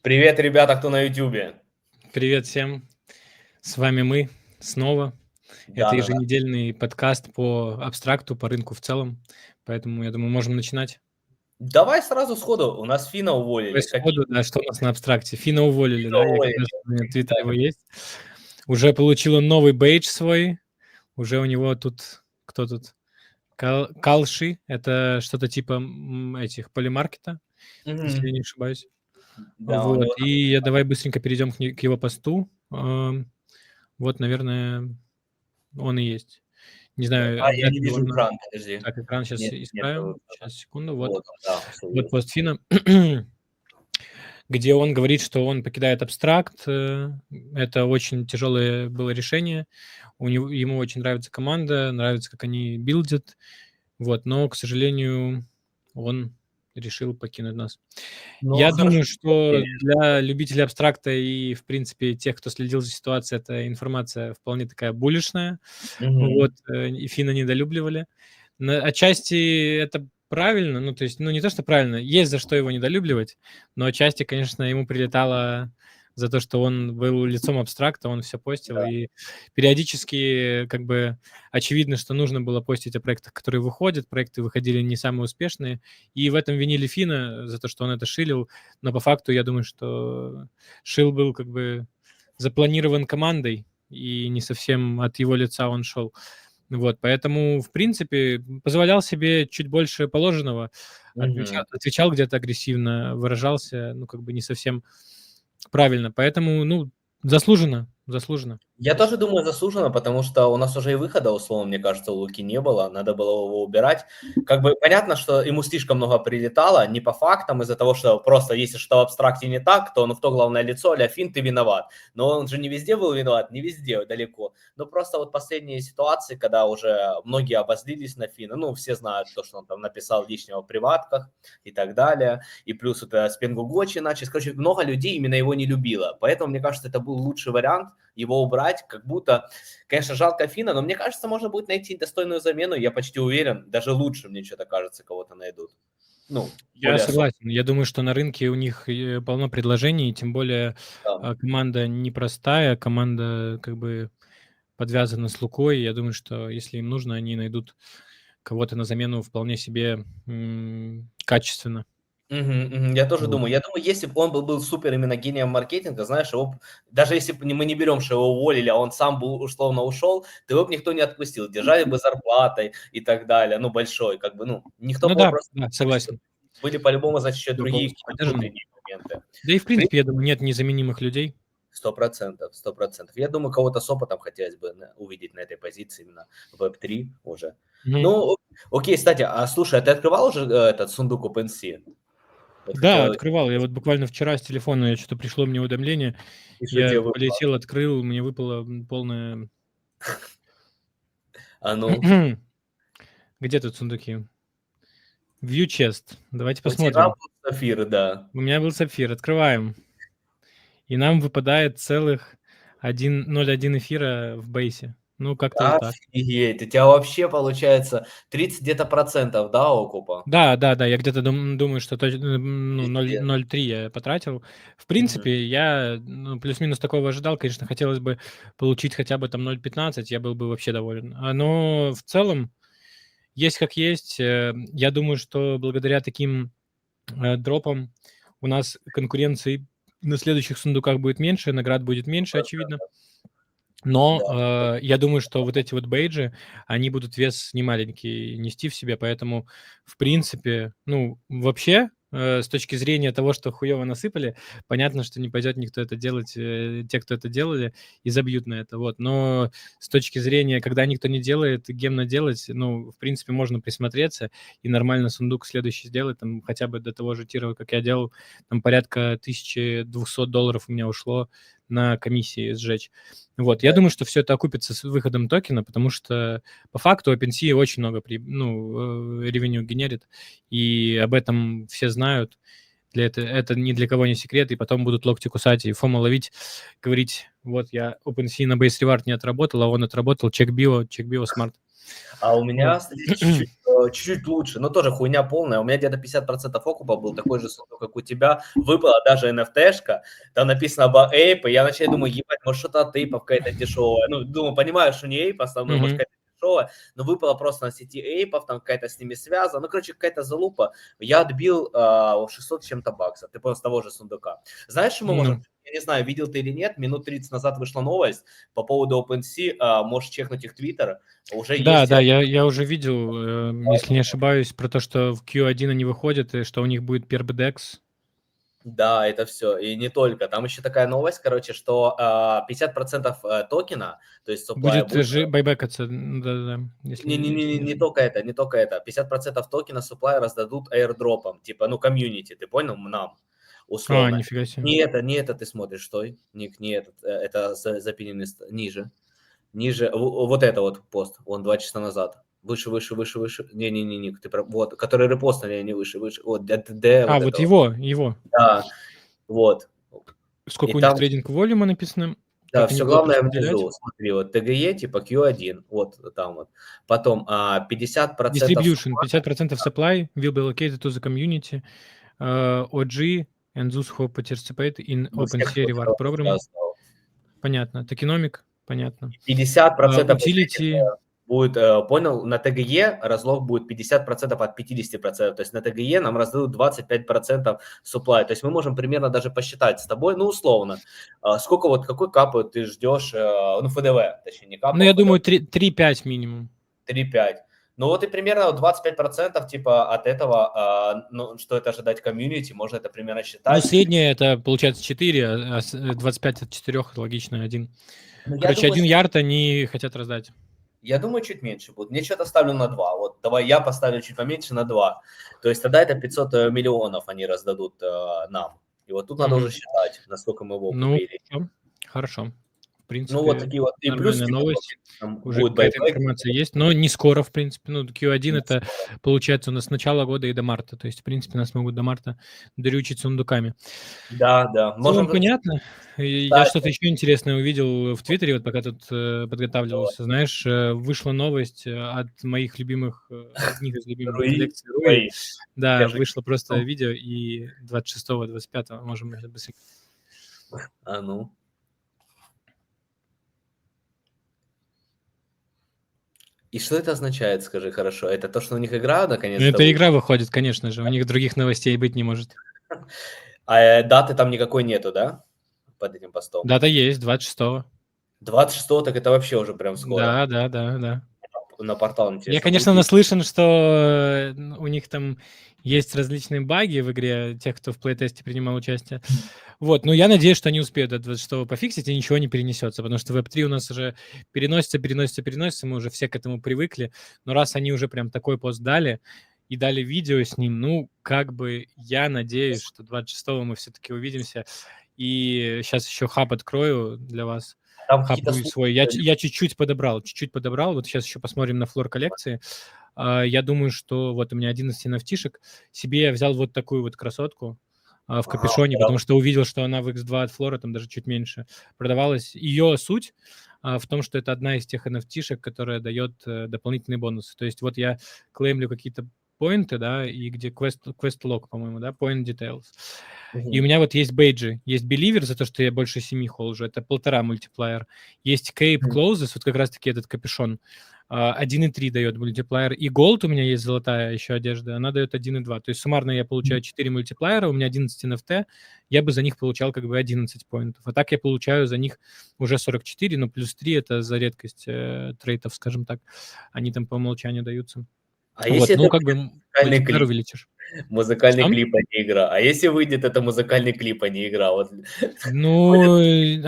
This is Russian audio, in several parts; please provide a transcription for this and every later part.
Привет, ребята, кто на Ютубе. Привет всем! С вами мы снова. Это Да-да-да. еженедельный подкаст по абстракту, по рынку в целом. Поэтому, я думаю, можем начинать. Давай сразу сходу. У нас Фина Давай уволили. Какие сходу, да, что у нас на абстракте? Фина уволили, Фина да? Я как уволили? раз у меня в Да. твиттере его есть. Уже получил он новый бейдж свой. Уже у него тут кто тут? Калши. Это что-то типа, этих полимаркета, если я Мгм. не ошибаюсь. Да, у Вот. него там И давай быстренько перейдем к его посту. Вот, наверное, он и есть. Не знаю, Я не обязательно вижу его на экран, подожди. так, экран сейчас Нет, нет исправим. экрана. Сейчас, секунду. Вот. Вот он, да, всё Вот есть. пост Фина, где он говорит, что он покидает абстракт. Это очень тяжелое было решение. Ему очень нравится команда, нравится, как они билдят. Вот, но, к сожалению, он решил покинуть нас. Ну, Я хорошо, думаю, что уволили. для любителей абстракта и, в принципе, тех, кто следил за ситуацией, эта информация вполне такая буллишная. Вот, Мгм. и Фина недолюбливали. Отчасти это правильно, ну, то есть, ну, не то, что правильно, есть за что его недолюбливать, но отчасти, конечно, ему прилетало за то, что он был лицом абстракта, он все постил, Да. и периодически, как бы, очевидно, что нужно было постить о проектах, которые выходят, проекты выходили не самые успешные, и в этом винили Фина за то, что он это шилил, но по факту, я думаю, что шил был, как бы, запланирован командой, и не совсем от его лица он шел. Вот, поэтому, в принципе, позволял себе чуть больше положенного, Мгм. отвечал где-то агрессивно, выражался, ну, как бы не совсем правильно. Поэтому, ну, заслуженно, заслуженно. Я тоже думаю, заслуженно, потому что у нас уже и выхода, условно, мне кажется, у Луки не было, надо было его убирать. Как бы понятно, что ему слишком много прилетало, не по фактам, из-за того, что просто если что в абстракте не так, то ну кто главное лицо, а-ля Фин, ты виноват. Но он же не везде был виноват, не везде, далеко. Но просто вот последние ситуации, когда уже многие обозлились на Фина, ну, все знают то, что он там написал лишнего в приватках и так далее, и плюс это Спенгу Гочи начали, короче, много людей именно его не любило, поэтому, мне кажется, это был лучший вариант, его убрать, как будто, конечно, жалко Фина, но мне кажется, можно будет найти достойную замену, я почти уверен, даже лучше, мне что-то кажется, кого-то найдут. Ну, Я более особо. согласен. Я думаю, что на рынке у них, полно предложений, тем более, Да. команда непростая, команда как бы подвязана с Лукой. Я думаю, что если им нужно, они найдут кого-то на замену вполне себе, качественно. Мгм, мгм. Я тоже Вот. думаю. Я думаю, если бы он был супер именно гением маркетинга, знаешь, его даже если бы мы не берем, что его уволили, а он сам был условно ушел, то его бы никто не отпустил, держали бы зарплатой и так далее, ну, большой, как бы, ну, никто Ну бы его да, просто не да, отпустил. согласен. Были по-любому, значит, еще Я другие полностью какие-то поддерживаю. внутренние моменты. Да и в В принципе, принципе, я думаю, нет незаменимых людей. 100%, 100%. Я думаю, кого-то с опытом хотелось бы увидеть на этой позиции, именно Web3 уже. Мгм. Ну, окей, кстати, а слушай, а ты открывал уже этот сундук OpenSea? Вот Да, хотел... открывал. Я вот буквально вчера с телефона что-то пришло мне уведомление. И что Я тебе выпало? полетел, открыл, мне выпало полное. А ну, Где тут сундуки? View chest. Давайте у тебя посмотрим. был сафир, да. У меня был сапфир. Открываем. И нам выпадает целых 1,01 эфира в бейсе. Ну, как-то вот так. Офигеть, у тебя вообще получается 30 где-то процентов, да, окупа? Да, да, да, я где-то думаю, что ну, Пиздец. 0,03 я потратил. В Мгм. принципе, я, ну, плюс-минус такого ожидал. Конечно, хотелось бы получить хотя бы там 0,15, я был бы вообще доволен. Но в целом есть как есть. Я думаю, что благодаря таким дропам у нас конкуренции на следующих сундуках будет меньше, наград будет меньше, очевидно. Но, Да. я думаю, что вот эти вот бейджи, они будут вес немаленький нести в себе, поэтому, в принципе, ну, вообще, с точки зрения того, что хуёво насыпали, понятно, что не пойдет никто это делать, те, кто это делали, и забьют на это, вот. Но с точки зрения, когда никто не делает, гемно делать, ну, в принципе, можно присмотреться и нормально сундук следующий сделать, там, хотя бы до того же тира, как я делал, там порядка $1200 у меня ушло на комиссии сжечь. Вот, я Да. думаю, что все это окупится с выходом токена, потому что по факту OpenSea очень много ревеню генерит, и об этом все знают. Это ни для кого не секрет, и потом будут локти кусать и фома ловить, говорить: "Вот я OpenSea на Base Reward не отработал, а он отработал, чек био смарт". А у Вот. меня, кстати, чуть-чуть лучше, но тоже хуйня полная. У меня где-то 50% окупа был такой же сундук, как у тебя. Выпала даже NFT-шка, там написано об Ape, и я вначале думаю, ебать, может что-то от Ape какая-то дешевая. Ну, думаю, понимаю, что не Ape основной, может Мгм. какая-то дешевая, но выпала просто на сети Ape, там какая-то с ними связана. Ну, короче, какая-то залупа. Я отбил 600 с чем-то баксов, ты понял, с того же сундука. Знаешь, что мы можем? Ну, Я не знаю, видел ты или нет, минут 30 назад вышла новость по поводу OpenSea, можешь чекнуть их твиттер, уже да, есть да, я уже видел, если не ошибаюсь, про то, что в Q1 они выходят, и что у них будет PeerBDEX. Да, это все. И не только. Там еще такая новость, короче, что 50% токена, то есть supply Будет будет... байбекаться, да-да-да, если Не только это, не только это. 50% токена supply раздадут airdropом, типа, ну, комьюнити, ты понял, нам, условно. нифига себе. Не это ты смотришь, стой, ник, не этот, это запиненный ниже. Ниже, вот это вот пост, он 2 часа назад. Выше, выше, выше, выше. Не, ник, ты вот, который репостнули, не выше, выше. Вот, вот Вот это вот. его. Да, вот. И Сколько у них там трейдинг волюма написано, да, как они все будут главное распределять. внизу. Смотри, вот TGE типа Q1, вот там вот. Потом 50% Distribution, 50% supply will be allocated to the community, OG and those who participate in ну, всех, OpenSea кто reward program. участвовал. Понятно. Токеномик, понятно. 50% из этих Utility, будет, понял, на ТГЕ разлог будет 50% от 50%. То есть на ТГЕ нам раздадут 25% supply. То есть мы можем примерно даже посчитать с тобой, ну, условно, сколько вот, какой капы ты ждешь, ну, ФДВ, точнее, не капа, ну, а я ФДВ. думаю, 3-5 минимум. 3-5. Ну вот и примерно 25% типа от этого, ну, что это ожидать комьюнити, можно это примерно Ну, считать. среднее это получается 4, а 25 от 4 логично 1. Ну, Короче, 1 ярд они хотят раздать. я думаю, чуть меньше будет. Мне что-то ставлю на 2. Вот давай я поставлю чуть поменьше на 2. То есть тогда это 500 миллионов они раздадут нам. И вот тут надо уже Мгм. считать, насколько мы его Ну, купили. хорошо. В Ну вот принципе, такие вот. И плюс нормальная типа новость. там Уже будет какая-то байбек. информация есть, но не скоро, в принципе. Ну, Q1 это получается у нас с начала года и до марта. То есть, в принципе, нас могут до марта дрючить сундуками. Да, да. В целом Можем тут понятно. И я читать. что-то еще интересное увидел в Твиттере, вот пока тут подготавливался. Знаешь, вышла новость от моих любимых, одних из любимых Руи. коллекций Руи. Ой, Да, я же... вышло просто видео, и 26-го, 25-го можем быстренько. А ну. И что это означает, скажи хорошо? Это то, что у них игра Ну, наконец-то это вышла? игра выходит, конечно же. У них других новостей быть не может. А даты там никакой нету, да? Под этим постом. Дата есть, 26-го. 26-го, так это вообще уже прям скоро. Да. На портал Я, интересно конечно, будет. наслышан, что у них там есть различные баги в игре, тех, кто в плейтесте принимал участие. Вот, но я надеюсь, что они успеют до 26-го пофиксить, и ничего не перенесется, потому что Web3 у нас уже переносится, мы уже все к этому привыкли. Но раз они уже прям такой пост дали, и дали видео с ним, ну, как бы я надеюсь, что 26-го мы все-таки увидимся. И сейчас еще хаб открою для вас. Там Хаб какие-то Руи слухи. свой. Я чуть-чуть подобрал. Вот сейчас еще посмотрим на флор коллекции. Я думаю, что вот у меня 11 NFT-шек. Себе я взял вот такую вот красотку в капюшоне, потому что увидел, что она в X2 от флора, там даже чуть меньше, продавалась. Ее суть в том, что это одна из тех NFT-шек, которая дает дополнительные бонусы. То есть вот я клеймлю какие-то поинты, да, и где quest log, по-моему, да, point details. И у меня вот есть бейджи. Есть Believer за то, что я больше 7 холжу. Это 1,5 мультиплеер. Есть Cape Closes, вот как раз-таки этот капюшон. 1,3 дает мультиплеер. И Gold у меня есть золотая еще одежда, она дает 1,2. То есть суммарно я получаю 4 мультиплеера, у меня 11 NFT, я бы за них получал как бы 11 поинтов. А так я получаю за них уже 44, но плюс 3 это за редкость трейтов, скажем так. Они там по умолчанию даются. А Вот, если ну это как будет бы музыкальный мультиплеер клип? увеличишь. Музыкальный Что? клип, а не игра. А если выйдет это музыкальный клип, а не игра? Вот. Ну,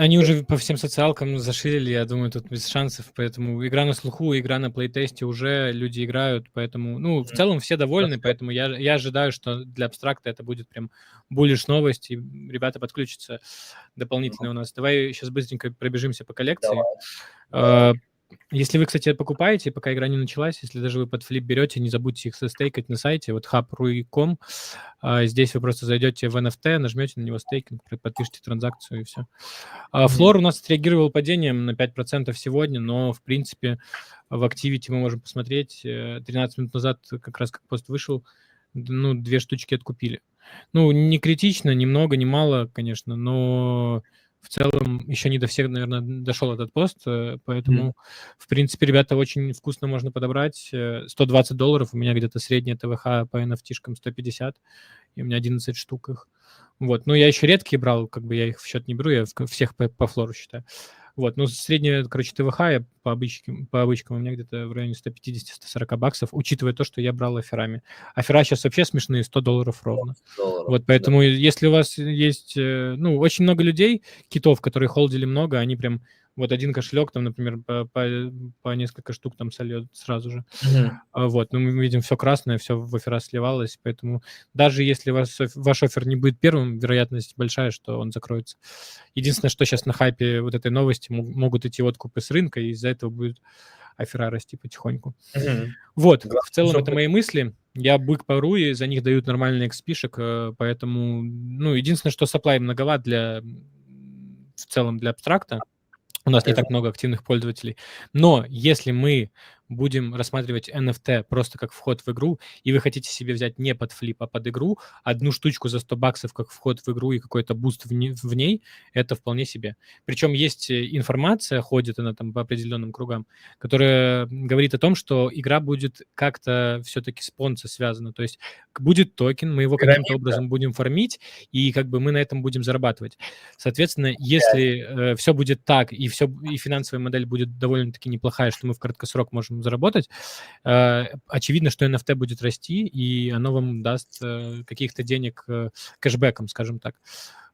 они уже по всем социалкам заширили, я думаю, тут без шансов, поэтому игра на слуху, игра на плейтесте уже люди играют, поэтому, ну, в целом все довольны, поэтому я ожидаю, что для абстракта это будет прям буллиш новость, и ребята подключатся дополнительно у нас. Давай сейчас быстренько пробежимся по коллекции. Давай. Если вы, кстати, покупаете, пока игра не началась, если даже вы под флип берете, не забудьте их застейкать на сайте, вот hub.ru.com. Здесь вы просто зайдете в NFT, нажмете на него стейкинг, подпишите транзакцию и все. Флор у нас отреагировал падением на 5% сегодня, но, в принципе, в Activity мы можем посмотреть. 13 минут назад, как раз как пост вышел, 2 штучки откупили. Не критично, ни много, ни мало, конечно, но в целом еще не до всех, наверное, дошел этот пост, поэтому, в принципе, ребята, очень вкусно можно подобрать. $120, у меня где-то средняя ТВХ по NFT-шкам 150, и у меня 11 штук их. Вот, я еще редкие брал, как бы я их в счет не беру, я всех по флору считаю. Вот, средняя, ТВХ я по обычкам у меня где-то в районе 150-140 баксов, учитывая то, что я брал аферами. Афера сейчас вообще смешные, $100 ровно. Вот, поэтому если у вас есть, очень много людей, китов, которые холдили много, они прям, вот один кошелек там, например, по несколько штук там сольет сразу же. Вот, мы видим, все красное, все в афера сливалось, поэтому даже если ваш оффер не будет первым, вероятность большая, что он закроется. Единственное, что сейчас на хайпе вот этой новости могут идти откупы с рынка, и из-за этого будет афера расти потихоньку. Вот, в целом это мои мысли. Я бык по Руи, за них дают нормальный XP-шек, поэтому, единственное, что supply многоват в целом для абстракта. У нас не так много активных пользователей. Но если мы будем рассматривать NFT просто как вход в игру, и вы хотите себе взять не под флип, а под игру, одну штучку за $100 как вход в игру и какой-то буст в ней, это вполне себе. Причем есть информация, ходит она там по определенным кругам, которая говорит о том, что игра будет как-то все-таки с Понци связана. То есть будет токен, мы его каким-то образом будем фармить, и как бы мы на этом будем зарабатывать. Соответственно, если все будет так, и финансовая модель будет довольно-таки неплохая, что мы в краткосрок можем заработать, очевидно, что NFT будет расти, и оно вам даст каких-то денег кэшбэком, скажем так.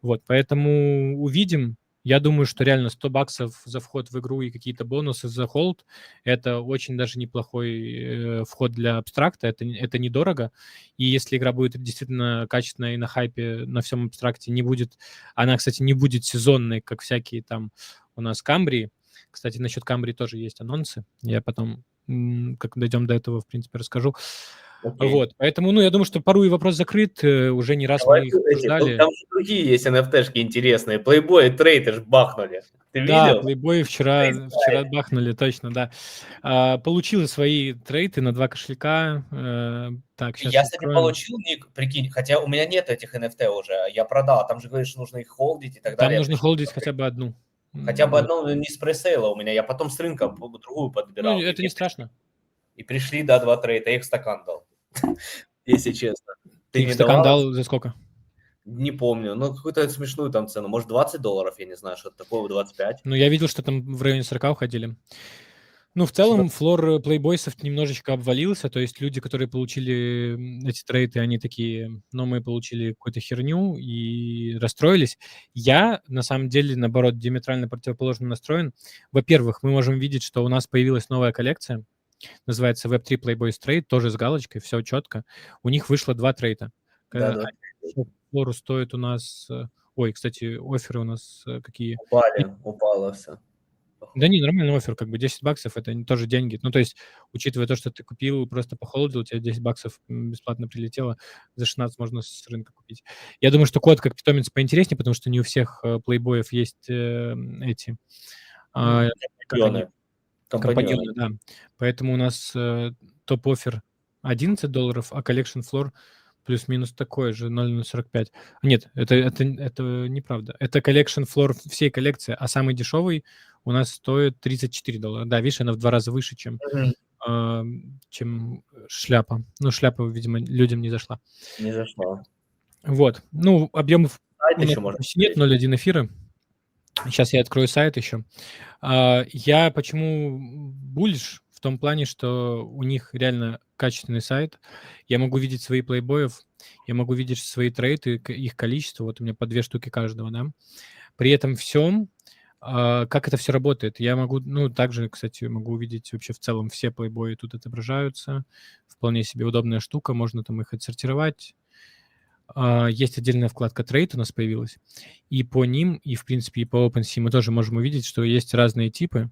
Вот, поэтому увидим. Я думаю, что реально $100 за вход в игру и какие-то бонусы за холд – это очень даже неплохой вход для абстракта, это недорого. И если игра будет действительно качественная и на хайпе, на всем абстракте не будет, она, кстати, не будет сезонной, как всякие там у нас Камбрии. Кстати, насчет Камбрии тоже есть анонсы. Я потом, как дойдем до этого, в принципе, расскажу. Вот, поэтому, я думаю, что порой вопрос закрыт, уже не раз мы их обсуждали. Там же другие есть NFT-шки интересные. Playboy и трейдер бахнули. Ты видел? Да, Playboy вчера бахнули, точно, да. Получил свои трейды на 2 кошелька. Так, сейчас Я, кстати, получил ник, прикинь, хотя у меня нет этих NFT уже, я продал. Там же говоришь, что нужно их холдить и так далее. Там нужно холдить хотя бы одну. Хотя бы одну, не с пресейла у меня. Я потом с рынка другую подбирал. Это не страшно. И пришли, 2 трейда, я их в стакан дал. Если честно. Ты их в стакан дал за сколько? Не помню, какую-то смешную там цену. Может, $20, я не знаю, что-то такое, 25. Я видел, что там в районе 40 уходили. В целом, флор плейбойсов немножечко обвалился, то есть люди, которые получили эти трейды, они такие, мы получили какую-то херню и расстроились. Я, на самом деле, наоборот, диаметрально противоположно настроен. Во-первых, мы можем видеть, что у нас появилась новая коллекция, называется Web3 Playboys Trade, тоже с галочкой, все четко. У них вышло 2 трейда. Флору стоит у нас... Ой, кстати, офферы у нас какие? Упало все. Да не, нормальный оффер, как бы $10 это тоже деньги. То есть, учитывая то, что ты купил, просто похолодил, у тебя $10 бесплатно прилетело, за 16 можно с рынка купить. Я думаю, что код как питомец поинтереснее, потому что не у всех плейбоев есть эти компаньоны, да. Поэтому у нас топ-оффер $11, а collection floor плюс-минус такой же, 0,045. Нет, это неправда. Это collection floor всей коллекции, а самый дешевый у нас стоит $34. Да, видишь, она в 2 раза выше, чем шляпа. Шляпа, видимо, людям не зашла. Не зашла. Вот. Объемов у нас нет, 0,1 эфира. Сейчас я открою сайт еще. Я почему буллиш? В том плане, что у них реально качественный сайт. Я могу видеть свои плейбоев, я могу видеть свои трейды, их количество. Вот у меня по 2 штуки каждого, да. При этом всем, как это все работает? Я могу, также, кстати, могу увидеть вообще в целом все плейбои тут отображаются. Вполне себе удобная штука, можно там их отсортировать. Есть отдельная вкладка Trade у нас появилась. И по ним, и, в принципе, и по OpenSea мы тоже можем увидеть, что есть разные типы.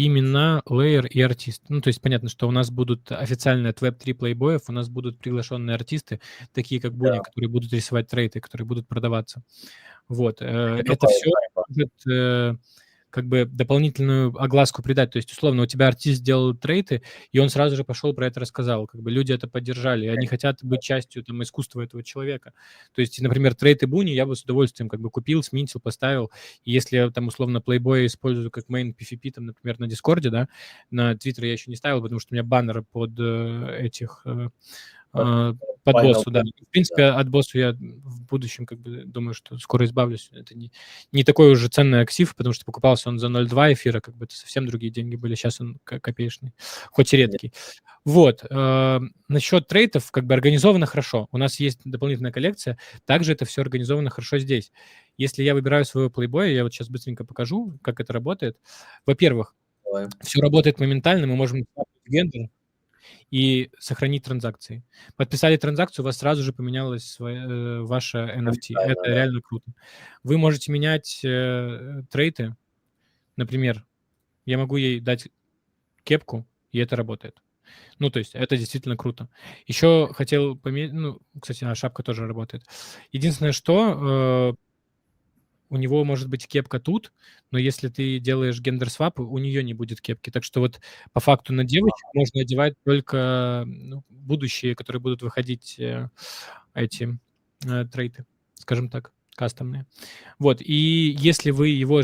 имена, лейер и артист. Ну, то есть понятно, что у нас будут официально от Web3 плейбоев, у нас будут приглашенные артисты, такие как Буни, Да, которые будут рисовать трейты, которые будут продаваться. Вот. это Это все хайпа. может как бы дополнительную огласку придать. То есть, условно, у тебя артист сделал трейты, и он сразу же пошел про это рассказал. Как бы люди это поддержали, и они хотят быть частью там искусства этого человека. То есть, например, трейты Буни я бы с удовольствием как бы купил, сминтил, поставил. И если я там условно Playboy использую как main PvP, там, например, на Дискорде, да, на Твиттере я еще не ставил, потому что у меня баннеры под этих Под под Final боссу, да. Fantasy, В принципе, да. от босса я в будущем как бы думаю, что скоро избавлюсь. Это не такой уже ценный актив, потому что покупался он за 0,2 эфира, как бы это совсем другие деньги были. Сейчас он копеечный, хоть и редкий. Вот. Насчет трейтов как бы организовано хорошо. У нас есть дополнительная коллекция. Также это все организовано хорошо здесь. Если я выбираю своего плейбоя, я вот сейчас быстренько покажу, как это работает. Во-первых, Давай. все работает моментально, мы можем гендер и сохранить транзакции. Подписали транзакцию, у вас сразу же поменялась ваша NFT. Моментально, Это да. реально круто. Вы можете менять трейты. Например, я могу ей дать кепку, и это работает. Ну, то есть это действительно круто. Еще хотел поменять... Ну, кстати, шапка тоже работает. Единственное, что у него может быть кепка тут, но если ты делаешь гендер-свап, у нее не будет кепки. Так что вот по факту на девочек можно одевать только будущие, которые будут выходить эти трейты, скажем так, кастомные. Вот, и если вы его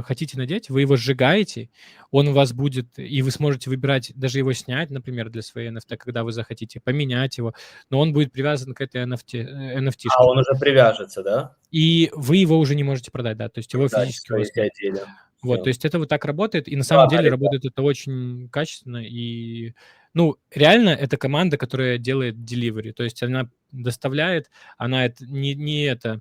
хотите надеть, вы его сжигаете, он у вас будет, и вы сможете выбирать, даже его снять, например, для своей NFT, когда вы захотите, поменять его, но он будет привязан к этой NFT-шке. А он уже привяжется, да? И вы его уже не можете продать, да, то есть его Продать, физически у вас стоите нет. отдельно. Вот, то Всё. есть это вот так работает, и на самом Ладно, деле ребят. работает это очень качественно, и, ну, реально это команда, которая делает delivery, то есть она доставляет, она это не это,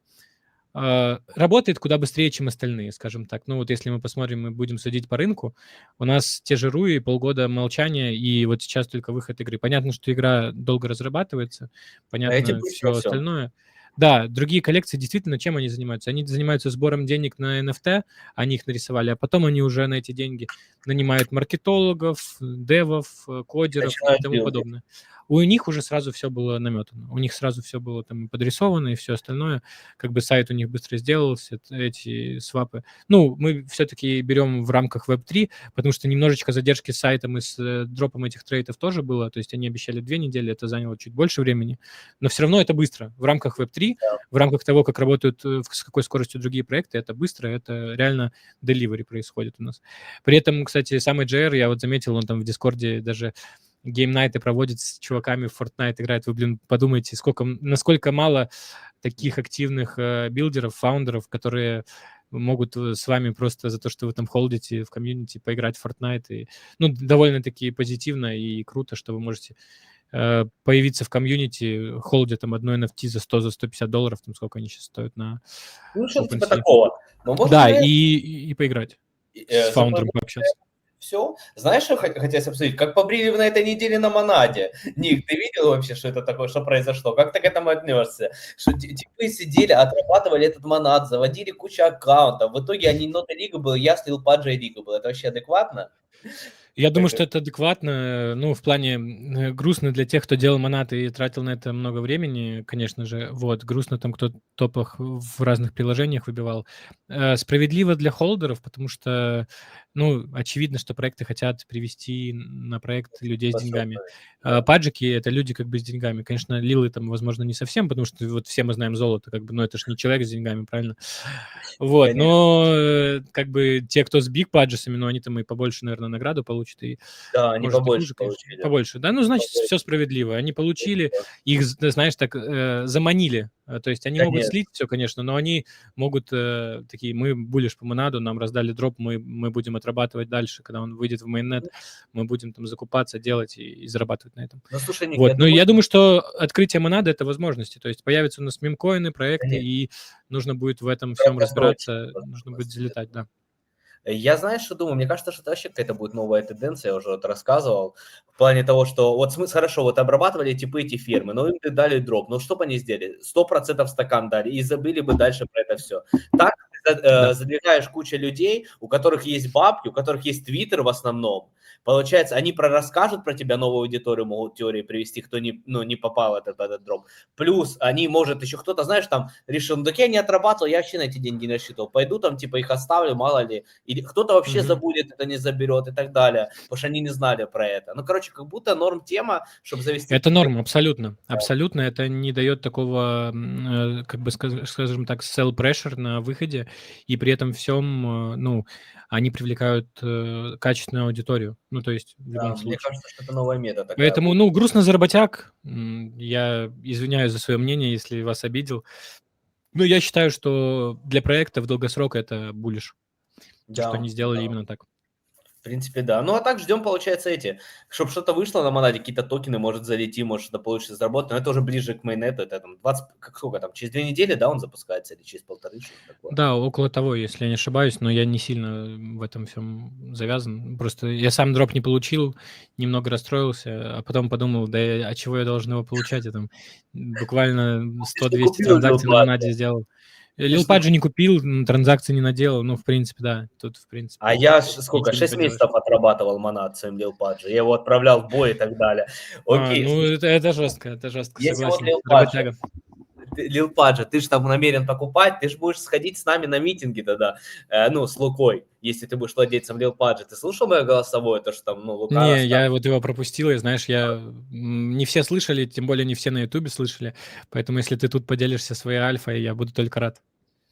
работает куда быстрее, чем остальные, скажем так. Ну, вот если мы посмотрим, мы будем судить по рынку, у нас те же Руи, полгода молчания, и вот сейчас только выход игры. Понятно, что игра долго разрабатывается, А эти понятно быстро все всё. остальное. Да, другие коллекции действительно чем они занимаются? Они занимаются сбором денег на NFT, они их нарисовали, а потом они уже на эти деньги нанимают маркетологов, девов, кодеров и Начинают тому билдить. подобное. У них уже сразу все было наметано, у них сразу все было там подрисовано и все остальное, как бы сайт у них быстро сделался, эти свапы. Ну, мы все-таки берем в рамках Web3, потому что немножечко задержки с сайтом и с дропом этих трейдов тоже было, то есть они обещали 2 недели, это заняло чуть больше времени, но все равно это быстро. В рамках Web3, Да. в рамках того, как работают, с какой скоростью другие проекты, это быстро, это реально delivery происходит у нас. При этом, кстати, самый JR, я вот заметил, он там в Дискорде даже геймнайты проводит с чуваками в Fortnite играет. Вы, блин, подумайте, насколько мало таких активных билдеров, фаундеров, которые могут с вами просто за то, что вы там холдите в комьюнити, поиграть в Fortnite. И, ну, довольно-таки позитивно и круто, что вы можете появиться в комьюнити, холдя там одно NFT за 100, за $150, там сколько они сейчас стоят на Ну, что-то типа OpenSea. такого. Но может Да, уже и поиграть, с за фаундером пообщаться. все. Знаешь, что хотелось обсудить? Как побрили на этой неделе на Монаде. Ник, ты видел вообще, что это такое, что произошло? Как ты к этому отнесся? Что типы сидели, отрабатывали этот Монад, заводили кучу аккаунтов. В итоге они Нота Лига был, я слил Паджа и Лига был. Это вообще адекватно? Я думаю, Как что это адекватно. Ну, в плане грустно для тех, кто делал Монад и тратил на это много времени, конечно же. Вот, грустно там, кто топах в разных приложениях выбивал. Справедливо для холдеров, потому что, ну, очевидно, что проекты хотят привести на проект людей с деньгами. Да. Паджики — это люди как бы с деньгами. Конечно, лилы там, возможно, не совсем, потому что вот все мы знаем золото, как бы, но это же не человек с деньгами, правильно? Вот, Конечно. но как бы те, кто с биг паджесами, ну, они там и побольше, наверное, награду получат, и Да, они может и побольше хуже, конечно. получили. Побольше, да? Ну, значит, Побольше. все справедливо. Они получили, Да. их, знаешь, так заманили. То есть они могут Конечно. слить все, конечно, но они могут такие, мы буллиш по монаду, нам раздали дроп, мы будем отрабатывать дальше, когда он выйдет в мейннет, мы будем там закупаться, делать и зарабатывать на этом. Ну, слушай, Ник, Вот, я но думаю, я думаю, что открытие монады — это возможности, то есть появятся у нас мемкоины, проекты, конечно, и нужно будет в этом всем краткосрочно, разбираться, нужно будет возможности, я залетать, думаю. да. Я, знаешь, что думаю? Мне кажется, что это вообще какая-то будет новая тенденция, я уже вот рассказывал, в плане того, что вот смысл, хорошо, вот обрабатывали типы эти фирмы, но им дали дроп, ну что бы они сделали? 100% стакан дали и забыли бы дальше про это все. Так Да. задвигаешь кучу людей, у которых есть бабки, у которых есть Твиттер в основном. Получается, они расскажут про тебя, новую аудиторию могут теории привести, кто не попал в этот дроп. Плюс они, может, еще кто-то, знаешь, там решил, ну так я не отрабатывал, я вообще на эти деньги не рассчитывал. Пойду там, типа, их оставлю, мало ли. Или кто-то вообще забудет, это не заберет и так далее, потому что они не знали про это. Ну, короче, как будто норм тема, чтобы завести... Это норм, абсолютно. Абсолютно. Это не дает такого, как бы, скажем так, sell pressure на выходе, и при этом всем, ну, они привлекают качественную аудиторию. Ну, то есть в любом Мне случае. кажется, что это новая мета такая Поэтому, будет. ну, грустно за работяг. Я извиняюсь за свое мнение, если вас обидел. Но я считаю, что для проекта в долгосрок это буллиш. То, что Да, они сделали да. именно так. В принципе, да. Ну, а так ждем, получается, чтобы что-то вышло на Монаде, какие-то токены, может, залети, может, что-то получится заработать. Но это уже ближе к мейнету, это там 20, сколько там, через 2 недели, да, он запускается, или через 1,5, что-то такое. Да, около того, если я не ошибаюсь, но я не сильно в этом всем завязан. Просто я сам дроп не получил, немного расстроился, а потом подумал, да а чего я должен его получать? Я там буквально Ты что 100-200 купил Lil транзакций на Pudge? Монаде сделал. Ты Lil что Pudge не купил, транзакций не наделал, ну, в принципе, да. Тут, в А принципе, я сколько, ничего не 6 поделаешь. месяцев отрабатывал Монад своим Lil Pudge. Я его отправлял в бой и так далее. Окей, Ну, слушай, это жестко, если вот согласен. Lil Pudge, Работяга. Lil Pudge, ты же там намерен покупать, ты же будешь сходить с нами на митинги тогда, ну, с Лукой, если ты будешь владельцем Lil Pudge. Ты слушал мое голосовое, то, что там, ну, Лука Не, расскажет? я вот его пропустил, и знаешь, не все слышали, тем более не все на "Ютубе" слышали, поэтому если ты тут поделишься своей альфой, я буду только рад.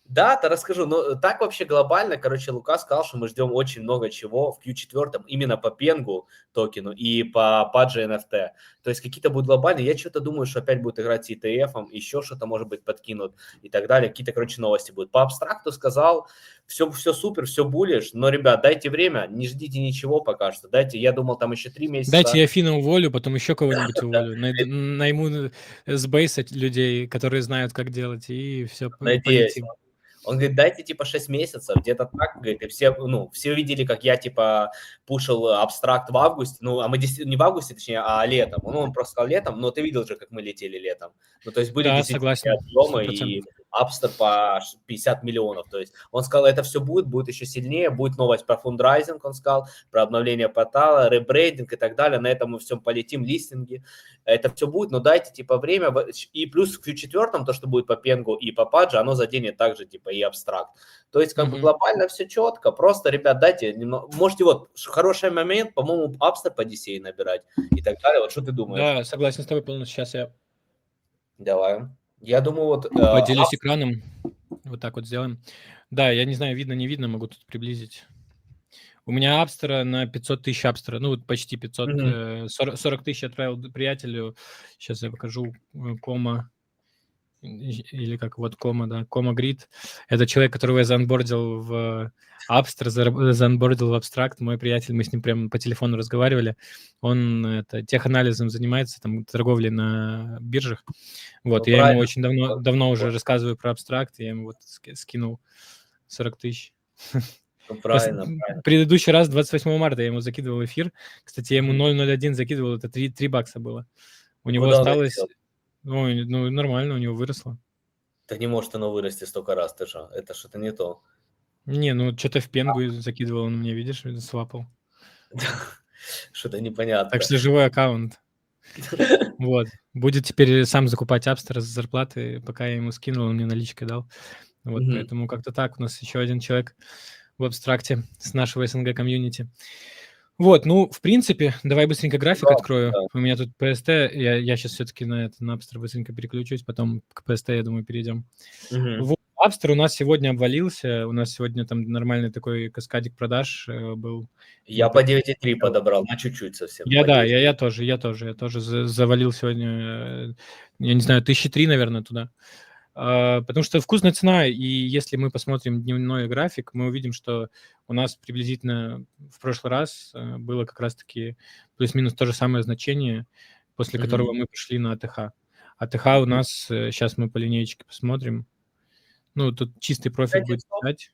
Да, то расскажу. Ну, так вообще глобально, короче, Лука сказал, что мы ждем очень много чего в Q4, именно по Пенгу токену и по Падже NFT. То есть какие-то будут глобальные. Я что-то думаю, что опять будут играть с ETF, еще что-то, может быть, подкинут и так далее. Какие-то, короче, новости будут. По абстракту сказал, все супер, все булишь, но, ребят, дайте время, не ждите ничего пока что. Дайте, я думал, там еще 3 Дайте месяца. я Фина уволю, потом еще кого-нибудь уволю, найму с бейса людей, которые знают, как делать, и все, Надеюсь. полетим. Он говорит, дайте, типа, 6 месяцев, где-то так, говорит, и все, ну, все видели, как я, типа, пушил абстракт в августе, ну, а мы не в августе, точнее, а летом, ну, он просто сказал летом, но ты видел же, как мы летели летом, ну, то есть были Да, действительно согласен, объемы 100%. и абстер по 50 миллионов, то есть он сказал, это все будет еще сильнее, будет новость про фундрайзинг, он сказал, про обновление портала, ребрендинг и так далее, на этом мы всем полетим, листинги, это все будет, но дайте, типа, время, и плюс в Q4, то, что будет по Пенгу и по Падже, оно заденет также, типа, и абстракт. То есть, как бы глобально все четко. Просто, ребят, дайте немного. Можете вот хороший момент, по-моему, апстер по DCA набирать и так далее. Вот что ты думаешь? Да, согласен с тобой полностью. Сейчас я Давай. Я думаю, вот поделюсь экраном. Вот так вот сделаем. Да, я не знаю, видно, не видно, могу тут приблизить. У меня апстера на 500 тысяч апстера, ну, вот почти 500, 40 тысяч отправил приятелю. Сейчас я покажу, кома, или как вот кома, да, кома грид. Это человек, которого я заонбордил в апстер, заонбордил в абстракт. Мой приятель, мы с ним прямо по телефону разговаривали. Он теханализом занимается, там, торговлей на биржах. Вот, ну, я ему правильно. очень давно уже рассказываю про абстракт, я ему вот скинул 40 тысяч. Ну, правильно, правильно. Предыдущий раз, 28 марта, я ему закидывал эфир. Кстати, я ему 0.01 закидывал, это 3 бакса было. У него Куда он осталось... летел? Ой, ну, нормально, у него выросло. Так не может оно вырасти столько раз, ты что? Это что-то не то. Не, ну, что-то в пенгу закидывал он мне, видишь, свапал. Что-то Так непонятно. что живой аккаунт. Вот. Будет теперь сам закупать апстер с зарплаты, пока я ему скинул, он мне наличкой дал. Вот, поэтому как-то так. У нас еще один человек в абстракте с нашего СНГ комьюнити. Вот, ну, в принципе, давай быстренько график открою. Да. У меня тут PST, я сейчас все-таки на Апстер быстренько переключусь, потом к PST, я думаю, перейдем. Вот, Апстер у нас сегодня обвалился, у нас сегодня там нормальный такой каскадик продаж был. Я по 9,3 подобрал, на чуть-чуть совсем. Я тоже завалил сегодня, я не знаю, 1003, наверное, туда. Потому что вкусная цена, и если мы посмотрим дневной график, мы увидим, что у нас приблизительно в прошлый раз было как раз-таки плюс-минус то же самое значение, после которого мы пришли на АТХ. АТХ у нас, сейчас мы по линеечке посмотрим, ну, тут чистый профит будет 5 читать.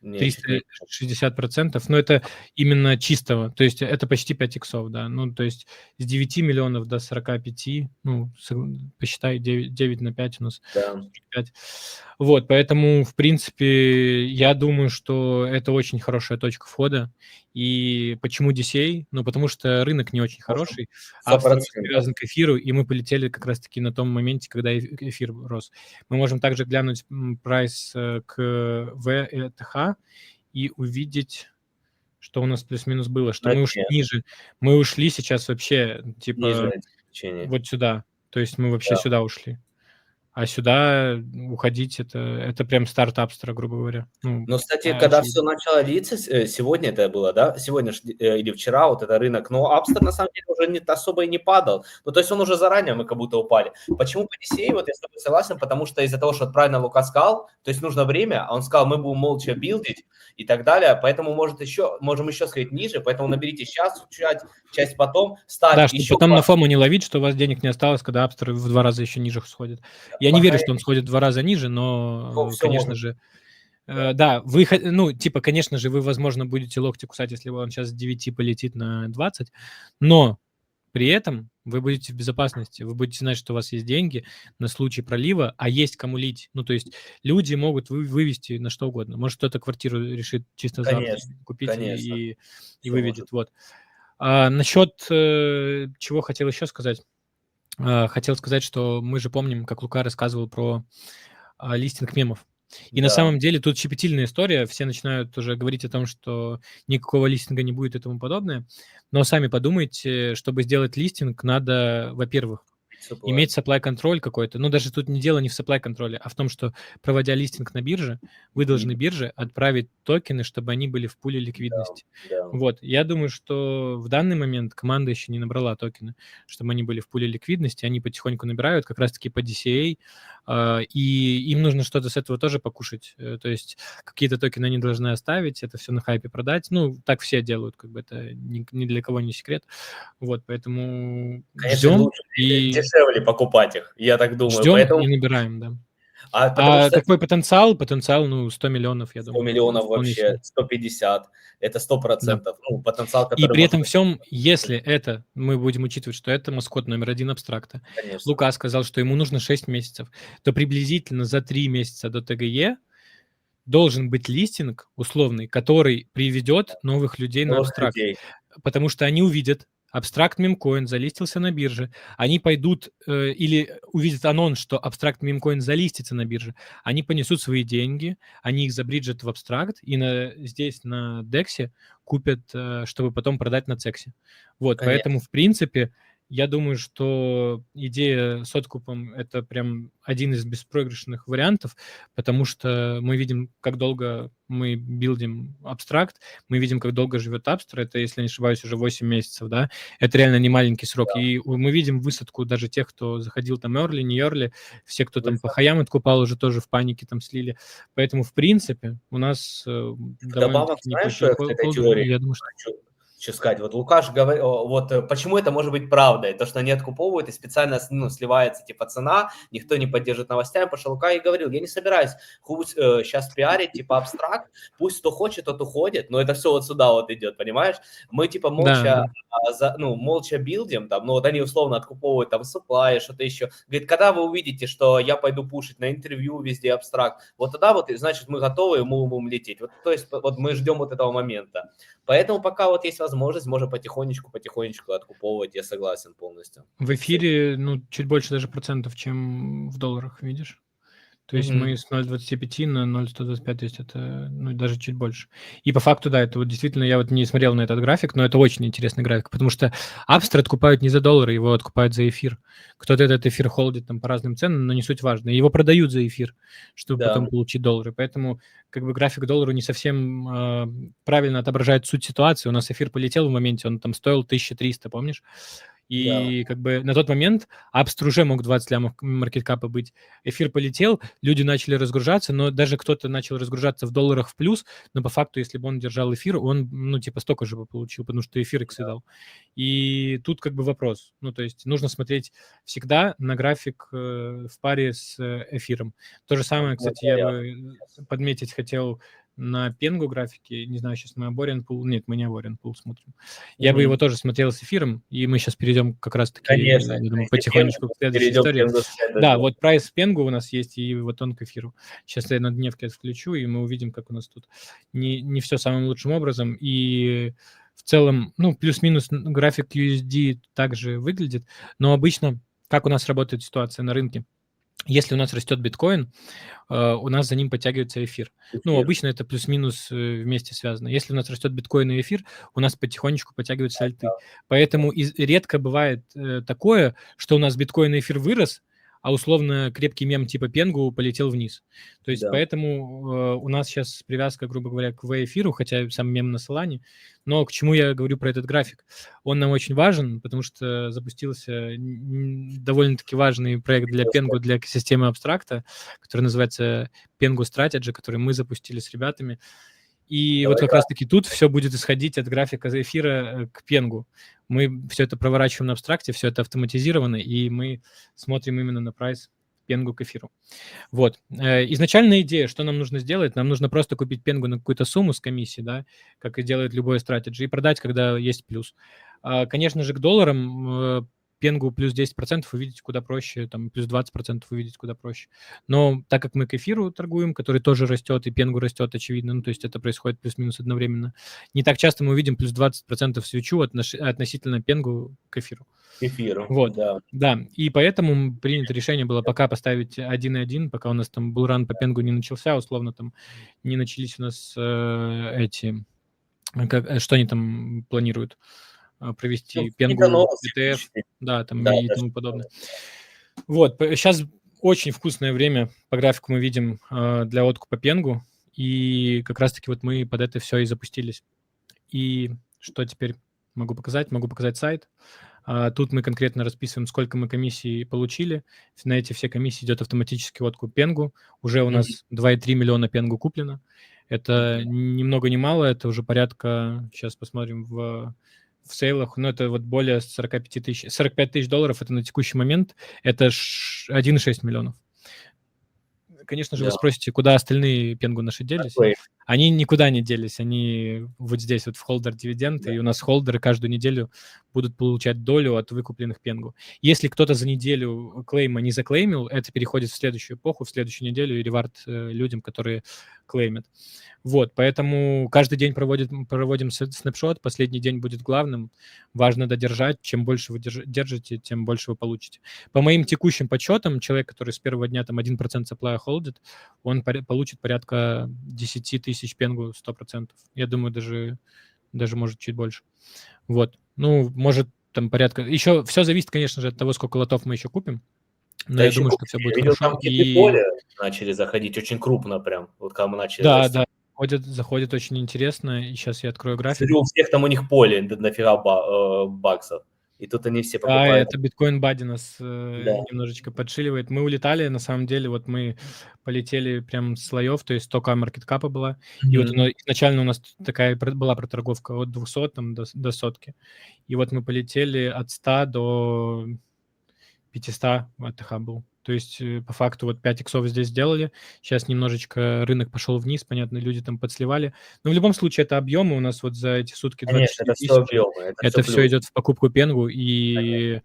Не, чуть меньше. 360%, но это именно чистого, то есть это почти 5 иксов, да, ну, то есть с 9 миллионов до 45, ну, посчитай, 9 на 5 у нас Да. 45. Вот, поэтому, в принципе, я думаю, что это очень хорошая точка входа. И почему DCA? Ну, потому что рынок не очень Можно хороший, Апстер у нас 100%. привязан к эфиру, и мы полетели как раз-таки на том моменте, когда эфир рос. Мы можем также глянуть прайс к VETH и увидеть, что у нас плюс-минус было, что мы ушли Нет, ниже. Мы ушли сейчас вообще, ниже типа, этих значений. вот сюда. То есть мы вообще Да. сюда ушли. А сюда уходить это прям старт Апстера, грубо говоря. Ну, Но, кстати, когда все очевидно. начало литься, сегодня это было, да? Сегодня или вчера вот это рынок, но Апстер на самом деле уже не особо и не падал. Ну, то есть он уже заранее мы как будто упали. Почему по DCA? Вот я с тобой согласен, потому что из-за того, что вот правильно Лука сказал, то есть нужно время, а он сказал, мы будем молча билдить и так далее, поэтому можем еще сходить ниже, поэтому наберите сейчас часть потом, ставь Да, чтобы еще потом на фому не ловить, что у вас денег не осталось, когда Апстер в 2 раза еще ниже сходит. Я не пока верю, что он сходит в 2 раза ниже, но, все конечно можно. же, Да. да, ну, типа, конечно же, вы, возможно, будете локти кусать, если он сейчас с 9 полетит на 20, но при этом вы будете в безопасности, вы будете знать, что у вас есть деньги на случай пролива, а есть кому лить. Ну, то есть люди могут вывести на что угодно. Может, кто-то квартиру решит чисто за акцию Конечно, купить конечно, и все может. выведет. Вот. Насчет чего хотел еще сказать. Хотел сказать, что мы же помним, как Лука рассказывал про листинг мемов. И на Да. самом деле тут щепетильная история. Все начинают уже говорить о том, что никакого листинга не будет и тому подобное. Но сами подумайте, чтобы сделать листинг, надо, во-первых, иметь supply контроль какой-то. Ну, даже тут дело не в supply контроле, а в том, что, проводя листинг на бирже, вы должны бирже отправить токены, чтобы они были в пуле ликвидности. Да. Вот, я думаю, что в данный момент команда еще не набрала токены, чтобы они были в пуле ликвидности, они потихоньку набирают как раз-таки по DCA, и им нужно что-то с этого тоже покушать. То есть какие-то токены они должны оставить, это все на хайпе продать. Ну, так все делают, как бы это ни для кого не секрет. Вот, поэтому Конечно, ждем лучше и дешевле покупать их, я так думаю. ждем Поэтому, и набираем, да. потому что Какой потенциал? Потенциал, ну, 100 миллионов, я 100 думаю, миллионов вполне вообще, себе. 150 это Да. 100%. Ну, потенциал, И который при может этом быть, всем, если это, мы будем учитывать, что это маскот номер 1 абстракта, конечно. Лука сказал, что ему нужно 6 месяцев, то приблизительно за 3 месяца до ТГЕ должен быть листинг условный, который приведет новых людей на Новых абстракт. людей. Потому что они увидят, абстракт мемкоин залистился на бирже, они пойдут или увидят анонс, что абстракт мемкоин залистится на бирже, они понесут свои деньги, они их забриджат в абстракт и здесь на Дексе купят, чтобы потом продать на Цексе. Вот, Конечно. поэтому, в принципе, я думаю, что идея с откупом – это прям один из беспроигрышных вариантов, потому что мы видим, как долго мы билдим абстракт, мы видим, как долго живет Апстер, это, если не ошибаюсь, уже 8 месяцев, да, это реально не маленький срок, Да. и мы видим высадку даже тех, кто заходил там early, не early, все, кто там по Высадку. хаям откупал, уже тоже в панике там слили, поэтому, в принципе, у нас Вдобавок, довольно-таки знаешь, что неплохие я к этой холдеры, теории и я думаю, что хочу сказать? Вот Лукаш говорит, вот почему это может быть правдой, то, что они откуповывают и специально сливается типа цена, никто не поддержит новостями, потому что Лука и говорил, я не собираюсь сейчас пиарить типа абстракт, пусть кто хочет, тот уходит, но это все вот сюда вот идет, понимаешь? Мы типа да, молча, да. молча билдим, там, ну вот они условно откуповывают там supply, что-то еще. Говорит, когда вы увидите, что я пойду пушить на интервью везде абстракт, вот тогда вот, значит, мы готовы, мы будем лететь. Вот, то есть вот мы ждем вот этого момента. Поэтому пока вот есть возможность, можно потихонечку откуповывать, я согласен полностью. В эфире, ну, чуть больше даже процентов, чем в долларах, видишь? То есть мы с 0,25 на 0,125, то есть это, ну, даже чуть больше. И по факту, да, это вот действительно, я вот не смотрел на этот график, но это очень интересный график, потому что Апстер откупают не за доллары, его откупают за эфир. Кто-то этот эфир холдит там по разным ценам, но не суть важно. Его продают за эфир, чтобы Да, потом получить доллары. Поэтому как бы график доллара не совсем правильно отображает суть ситуации. У нас эфир полетел в моменте, он там стоил 1300, помнишь? да. И как бы на тот момент Апстер уже мог 20 лямов маркеткапа быть. Эфир полетел, люди начали разгружаться, но даже кто-то начал разгружаться в долларах в плюс, но по факту, если бы он держал эфир, он, ну, типа, столько же бы получил, потому что эфир иксы дал. И тут как бы вопрос. Ну, то есть нужно смотреть всегда на график в паре с эфиром. То же самое, Вот кстати, это я я бы подметить хотел на Пенгу графики. Не знаю, сейчас мы Aborian Pool... Нет, мы не Aborian Pool смотрим. Я бы его тоже смотрел с эфиром, и мы сейчас перейдем как раз-таки, Конечно, я думаю, если потихонечку к следующей перейдем к истории. Pengu Strategy. Да, вот прайс Пенгу у нас есть, и вот он к эфиру. Сейчас я на дневке это включу, и мы увидим, как у нас тут не все самым лучшим образом. И в целом, ну, плюс-минус график USD также выглядит, но обычно, как у нас работает ситуация на рынке, если у нас растет биткоин, у нас за ним подтягивается эфир. Ну, обычно это плюс-минус вместе связано. Если у нас растет биткоин и эфир, у нас потихонечку подтягиваются альты. Поэтому редко бывает такое, что у нас биткоин и эфир вырос, а условно крепкий мем типа Пенгу полетел вниз. То есть поэтому у нас сейчас привязка, грубо говоря, к V-эфиру, хотя сам мем на Solana. Но к чему я говорю про этот график? Он нам очень важен, потому что запустился довольно-таки важный проект для Пенгу, для экосистемы абстракта, который называется Pengu Strategy, который мы запустили с ребятами. И вот как раз-таки тут все будет исходить от графика эфира к Пенгу. Мы все это проворачиваем на абстракте, все это автоматизировано, и мы смотрим именно на прайс Пенгу к эфиру. Вот. Изначальная идея, что нам нужно сделать, нам нужно просто купить Пенгу на какую-то сумму с комиссией, да, как и делает любой стратеджи, и продать, когда есть плюс. Конечно же, к долларам Пенгу плюс 10% увидеть куда проще, там плюс 20% увидеть куда проще. Но так как мы к эфиру торгуем, который тоже растет, и Пенгу растет, очевидно, ну, то есть это происходит плюс-минус одновременно, не так часто мы увидим плюс 20% свечу относительно Пенгу к эфиру. Вот, да. И поэтому принято решение было пока поставить 1.1, пока у нас там булран по Пенгу не начался, условно там не начались у нас что они там планируют провести Пенгу, ETF, да, там и тому подобное. Вот, сейчас очень вкусное время по графику мы видим для откупа Пенгу, и как раз-таки вот мы под это все и запустились. И что теперь могу показать? Могу показать сайт. Тут мы конкретно расписываем, сколько мы комиссий получили. На эти все комиссии идет автоматический откуп Пенгу. Уже у нас 2,3 миллиона Пенгу куплено. Это ни много ни мало, это уже порядка, сейчас посмотрим в сейлах, но это вот более 45 тысяч долларов, это на текущий момент, это 1,6 миллионов. Конечно же, вы спросите, куда остальные Пенгу наши делись? Они никуда не делись, они вот здесь вот в холдер дивиденды, и у нас холдеры каждую неделю будут получать долю от выкупленных Пенгу. Если кто-то за неделю клейма не заклеймил, это переходит в следующую эпоху, в следующую неделю, и ревард людям, которые клеймят. Вот, поэтому каждый день проводим снапшот, последний день будет главным. Важно додержать. Чем больше вы держите, тем больше вы получите. По моим текущим подсчетам, человек, который с первого дня там 1% supply холдит, он получит порядка 10 тысяч Пенгу 100%. Я думаю, даже может чуть больше. Вот. Ну, может там порядка... Еще все зависит, конечно же, от того, сколько лотов мы еще купим. Но я думаю, что все будет хорошо. Там киты-поле начали заходить очень крупно прям, вот когда мы начали расти. Да, заходит очень интересно. И сейчас я открою график. Смотрю, у всех там у них поле нафига баксов. И тут они все покупают. Это биткоин Бади нас немножечко подшиливает. Мы улетали, на самом деле, вот мы полетели прям с слоев, то есть 100к маркеткапа была. И вот изначально у нас такая была проторговка от 200 там, до сотки. И вот мы полетели от 100 до 500 АТХ был. То есть, по факту, вот 5 иксов здесь сделали. Сейчас немножечко рынок пошел вниз, понятно, люди там подсливали. Но в любом случае это объемы у нас вот за эти сутки 24 тысячи. Это все идет в покупку Пенгу. И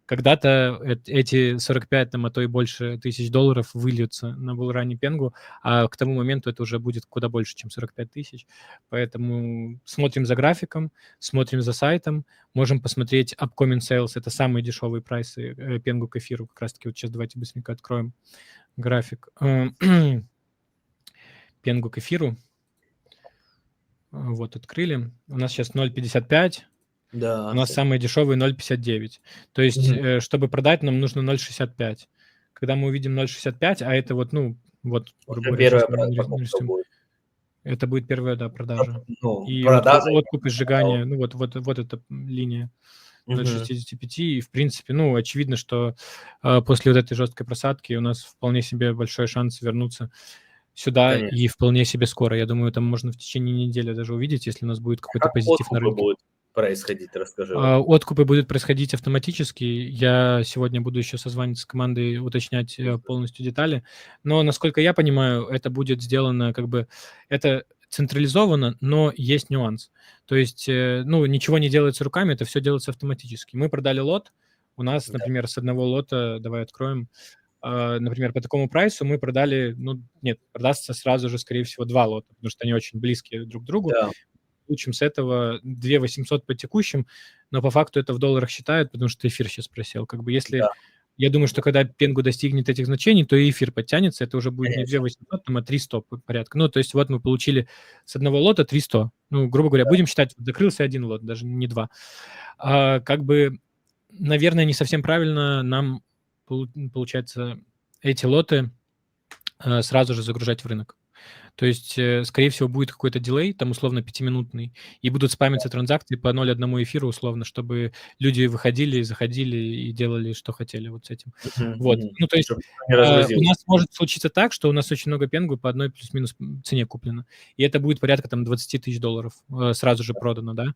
когда-то эти 45, там, а то и больше тысяч долларов выльются на булране Пенгу, а к тому моменту это уже будет куда больше, чем 45 тысяч. Поэтому смотрим за графиком, смотрим за сайтом, можем посмотреть upcoming sales, это самые дешевые прайсы Пенгу к эфиру. Как раз-таки вот сейчас давайте быстренько откроем график Пенгу к эфиру. Вот, открыли. У нас сейчас 0.55. Да. У нас самые дешевые 0.59. То есть, чтобы продать, нам нужно 0.65. Когда мы увидим 0.65, а это вот, грубо говоря, это будет первая, продажа. И откуп и сжигание, вот эта линия 0.65. И, в принципе, очевидно, что после вот этой жесткой просадки у нас вполне себе большой шанс вернуться сюда. Конечно. И вполне себе скоро. Я думаю, там можно в течение недели даже увидеть, если у нас будет какой-то позитив на рынке. Будет происходить, расскажи. Откупы будут происходить автоматически. Я сегодня буду еще созваниваться с командой, уточнять полностью детали. Но, насколько я понимаю, это будет сделано это централизовано, но есть нюанс. То есть, ну, ничего не делается руками, это все делается автоматически. Мы продали лот, у нас, Да. например, с одного лота, давай откроем, например, по такому прайсу мы продали, ну, нет, продастся сразу же, скорее всего, 2 лота, потому что они очень близкие друг к другу. Да. Получим с этого 2 800 по текущим, но по факту это в долларах считают, потому что эфир сейчас просел. Как бы если... Да. Я думаю, что когда Пенгу достигнет этих значений, то и эфир подтянется, это уже будет не 2 Конечно. 800, там, а 300 порядка. Ну, то есть вот мы получили с одного лота 300. Ну, грубо говоря, будем считать, закрылся один лот, даже не 2. Как бы, наверное, не совсем правильно нам, получается, эти лоты сразу же загружать в рынок. То есть, скорее всего, будет какой-то дилей, там, условно, 5-минутный, и будут спамиться транзакции по 0,1 эфиру, условно, чтобы люди выходили, заходили и делали, что хотели вот с этим. Вот. Ну, то есть, Чтоб не у разгрузился. нас может случиться так, что у нас очень много пенгу по одной плюс-минус цене куплено, и это будет порядка там 20 тысяч долларов сразу же продано, да.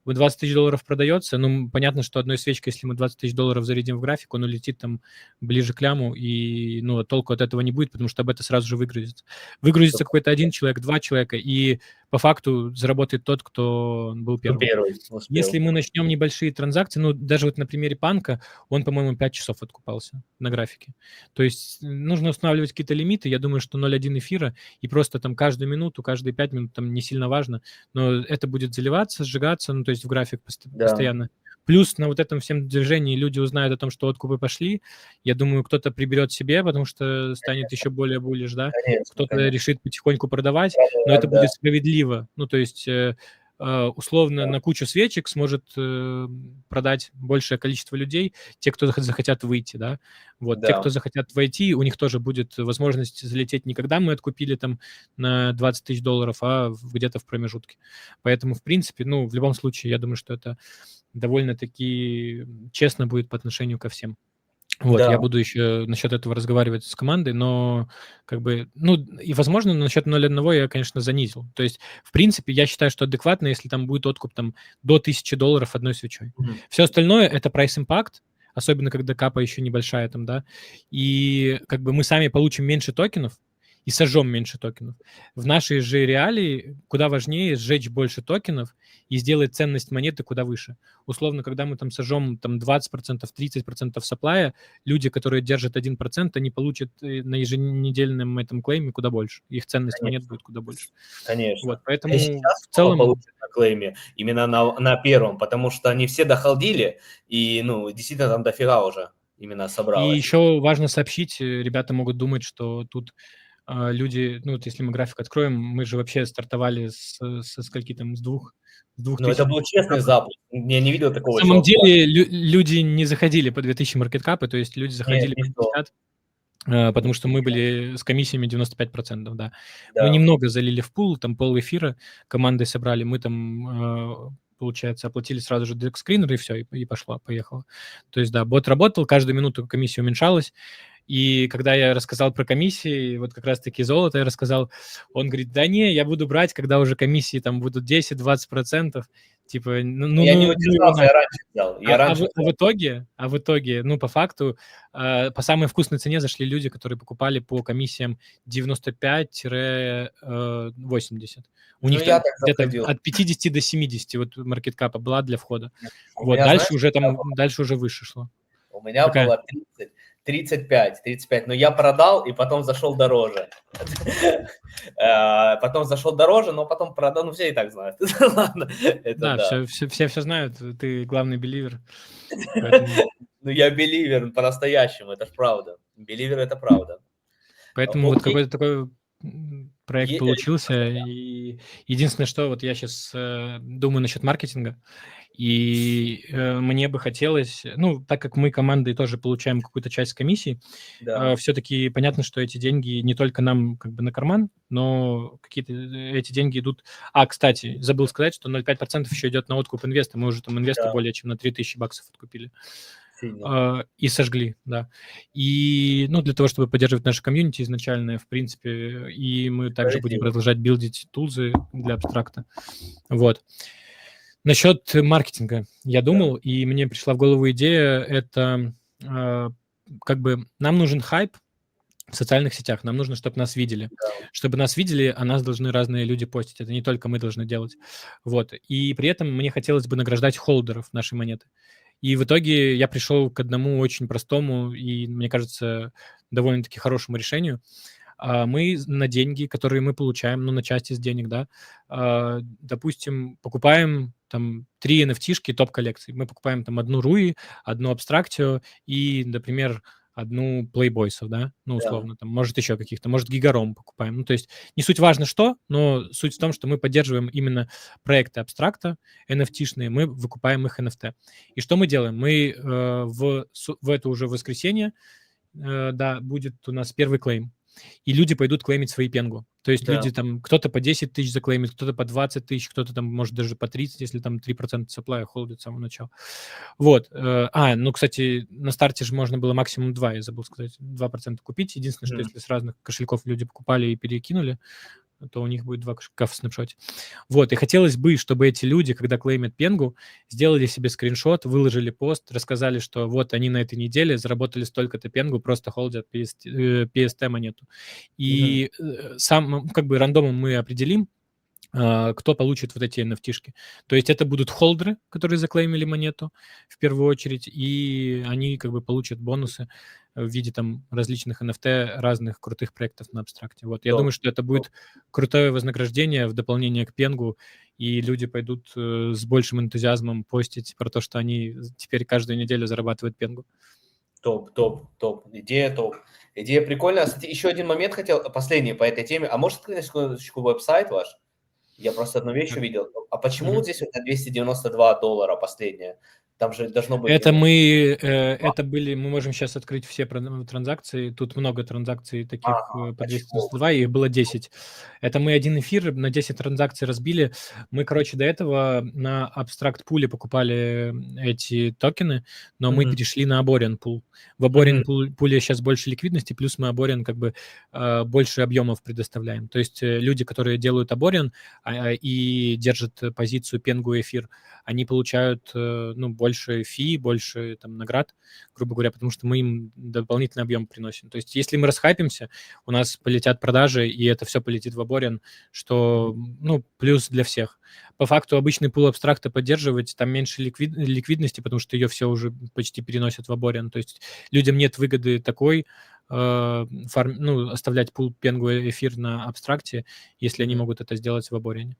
Вот 20 тысяч долларов продается, ну, понятно, что одной свечкой, если мы 20 тысяч долларов зарядим в график, он улетит там ближе к ляму, и, ну, толку от этого не будет, потому что об это сразу же выгрузится. Выгрузится какой-то один человек, 2 человека, и по факту заработает тот, кто был Кто первым. первый успел. Если мы начнем небольшие транзакции, ну, даже вот на примере Панка, он, по-моему, 5 часов откупался на графике. То есть нужно устанавливать какие-то лимиты. Я думаю, что 0,1 эфира, и просто там каждую минуту, каждые 5 минут, там не сильно важно, но это будет заливаться, сжигаться, ну, то есть в график Да. постоянно. Плюс на вот этом всем движении люди узнают о том, что откупы пошли. Я думаю, кто-то приберет себе, потому что станет еще более буллиш, да. Конечно, Кто-то конечно. решит потихоньку продавать, но Продавать, это да. будет справедливо. Ну, то есть условно на кучу свечек сможет продать большее количество людей, те, кто захотят выйти, да. Вот, те, Да. кто захотят войти, у них тоже будет возможность залететь не когда мы откупили там на 20 тысяч долларов, а где-то в промежутке. Поэтому, в принципе, ну, в любом случае, я думаю, что это довольно-таки честно будет по отношению ко всем. Вот, Да. я буду еще насчет этого разговаривать с командой, но как бы, ну, и, возможно, насчет 0,1 я, конечно, занизил. То есть, в принципе, я считаю, что адекватно, если там будет откуп там до 1000 долларов одной свечой. Мгм. Все остальное — это price impact, особенно когда капа еще небольшая там, да, и как бы мы сами получим меньше токенов и сожжем меньше токенов. В нашей же реалии куда важнее сжечь больше токенов и сделать ценность монеты куда выше. Условно, когда мы там сожжем там 20%, 30% сапплая, люди, которые держат 1%, они получат на еженедельном этом клейме куда больше. Их ценность монет Конечно. будет куда больше. Конечно. Вот, И поэтому сейчас в много целом... получат на клейме, именно на первом, потому что они все дохолдили, и, ну, действительно там дофига уже именно И собралось. еще важно сообщить, ребята могут думать, что тут люди, ну вот если мы график откроем, мы же вообще стартовали со скольки там, с 2 Ну, это тысяч был честный маркеткапа. запуск. Я не видел На такого самом чувака. деле люди не заходили по 2000 маркеткапы, то есть люди Нет, заходили по не то. 50, потому что мы были с комиссиями 95%, да. Мы Да. немного залили в пул, там пол-эфира командой собрали, мы там, получается, оплатили сразу же дек-скринер, и все, и поехало. То есть, да, бот работал, каждую минуту комиссия уменьшалась, и когда я рассказал про комиссии, вот как раз-таки золото я рассказал, он говорит, да не, я буду брать, когда уже комиссии там будут 10-20%, типа, Я не его удержался, я нафиг. раньше взял. Я раньше взял. В итоге, ну, по факту, по самой вкусной цене зашли люди, которые покупали по комиссиям 95-80. У Ну, них я там так где-то заходил. от 50 до 70 вот маркеткапа была для входа. У Вот, меня, дальше знаешь, уже какая там, была? дальше уже выше шло. У меня Какая? было 35, но я продал и потом зашел дороже. Потом зашел дороже, но потом продал, ну, все и так знают. Ладно, это Да, да. все знают, ты главный беливер, поэтому... Ну, я беливер по-настоящему, это ж правда. Беливер — это правда. Поэтому вот Окей. какой-то такой проект Е получился. И единственное, что вот я сейчас думаю насчет маркетинга, и мне бы хотелось, ну, так как мы командой тоже получаем какую-то часть комиссии, Да. все-таки понятно, что эти деньги не только нам как бы на карман, но какие-то эти деньги идут... кстати, забыл сказать, что 0,5% еще идет на откуп инвеста. Мы уже там инвеста Да. более чем на 3000 баксов откупили. Сильно. И сожгли, да. И, ну, для того, чтобы поддерживать наше комьюнити изначальное, в принципе, и мы также будем Справедливо. продолжать билдить тулзы для абстракта. Вот. Насчет маркетинга я думал, и мне пришла в голову идея, это как бы нам нужен хайп, в социальных сетях. Нам нужно, чтобы нас видели. Да. Чтобы нас видели, о нас должны разные люди постить. Это не только мы должны делать. Вот. И при этом мне хотелось бы награждать холдеров нашей монеты. И в итоге я пришел к одному очень простому и, мне кажется, довольно-таки хорошему решению. Мы на деньги, которые мы получаем, ну, на часть из денег, да, допустим, покупаем там 3 NFT-шки топ-коллекции. Мы покупаем там одну Руи, одну Абстрактио и, например, одну Playboys'ов, да, ну, Да. условно, там, может, еще каких-то, может, Гигаром покупаем. Ну, то есть не суть важно что, но суть в том, что мы поддерживаем именно проекты абстракта, NFT-шные, мы выкупаем их NFT. И что мы делаем? Мы в это уже воскресенье, да, будет у нас первый клейм. И люди пойдут клеймить свои пенгу. То есть Да. люди там, кто-то по 10 тысяч заклеймит, кто-то по 20 тысяч, кто-то там может даже по 30, если там 3% supply холдит с самого начала. Вот. Ну, кстати, на старте же можно было максимум 2, я забыл сказать, 2% купить. Единственное, что если с разных кошельков люди покупали и перекинули, то у них будет 2 кошелька в снапшоте. Вот, и хотелось бы, чтобы эти люди, когда клеймят пенгу, сделали себе скриншот, выложили пост, рассказали, что вот они на этой неделе заработали столько-то пенгу, просто холдят PST монету. И сам, как бы рандомом мы определим, кто получит вот эти NFT-шки. То есть это будут холдеры, которые заклеймили монету в первую очередь, и они как бы получат бонусы в виде там различных NFT разных крутых проектов на абстракте. Вот, я думаю, что это будет крутое вознаграждение в дополнение к пенгу, и люди пойдут с большим энтузиазмом постить про то, что они теперь каждую неделю зарабатывают пенгу. Топ. Идея топ. Идея прикольная. Кстати, еще один момент хотел, последний по этой теме. А может, на секундочку, веб-сайт ваш? Я просто одну вещь увидел. А почему вот здесь вот на $292 последняя? Там же должно быть... Это мы можем сейчас открыть все транзакции. Тут много транзакций таких по 292, их было 10. Это мы один эфир на 10 транзакций разбили. Мы, короче, до этого на Abstract Pool покупали эти токены, но мы перешли на Aborian Pool. В Aborian Pool сейчас больше ликвидности, плюс мы Aborian как бы больше объемов предоставляем. То есть люди, которые делают Aborian и держат позицию пенгу эфир, они получают больше фи, больше там наград, грубо говоря, потому что мы им дополнительный объем приносим. То есть если мы расхайпимся, у нас полетят продажи, и это все полетит в Aborian, что, плюс для всех. По факту обычный пул абстракта поддерживать, там меньше ликвидности, потому что ее все уже почти переносят в Aborian. То есть людям нет выгоды такой, оставлять пул пенгу эфир на абстракте, если они могут это сделать в Aborian.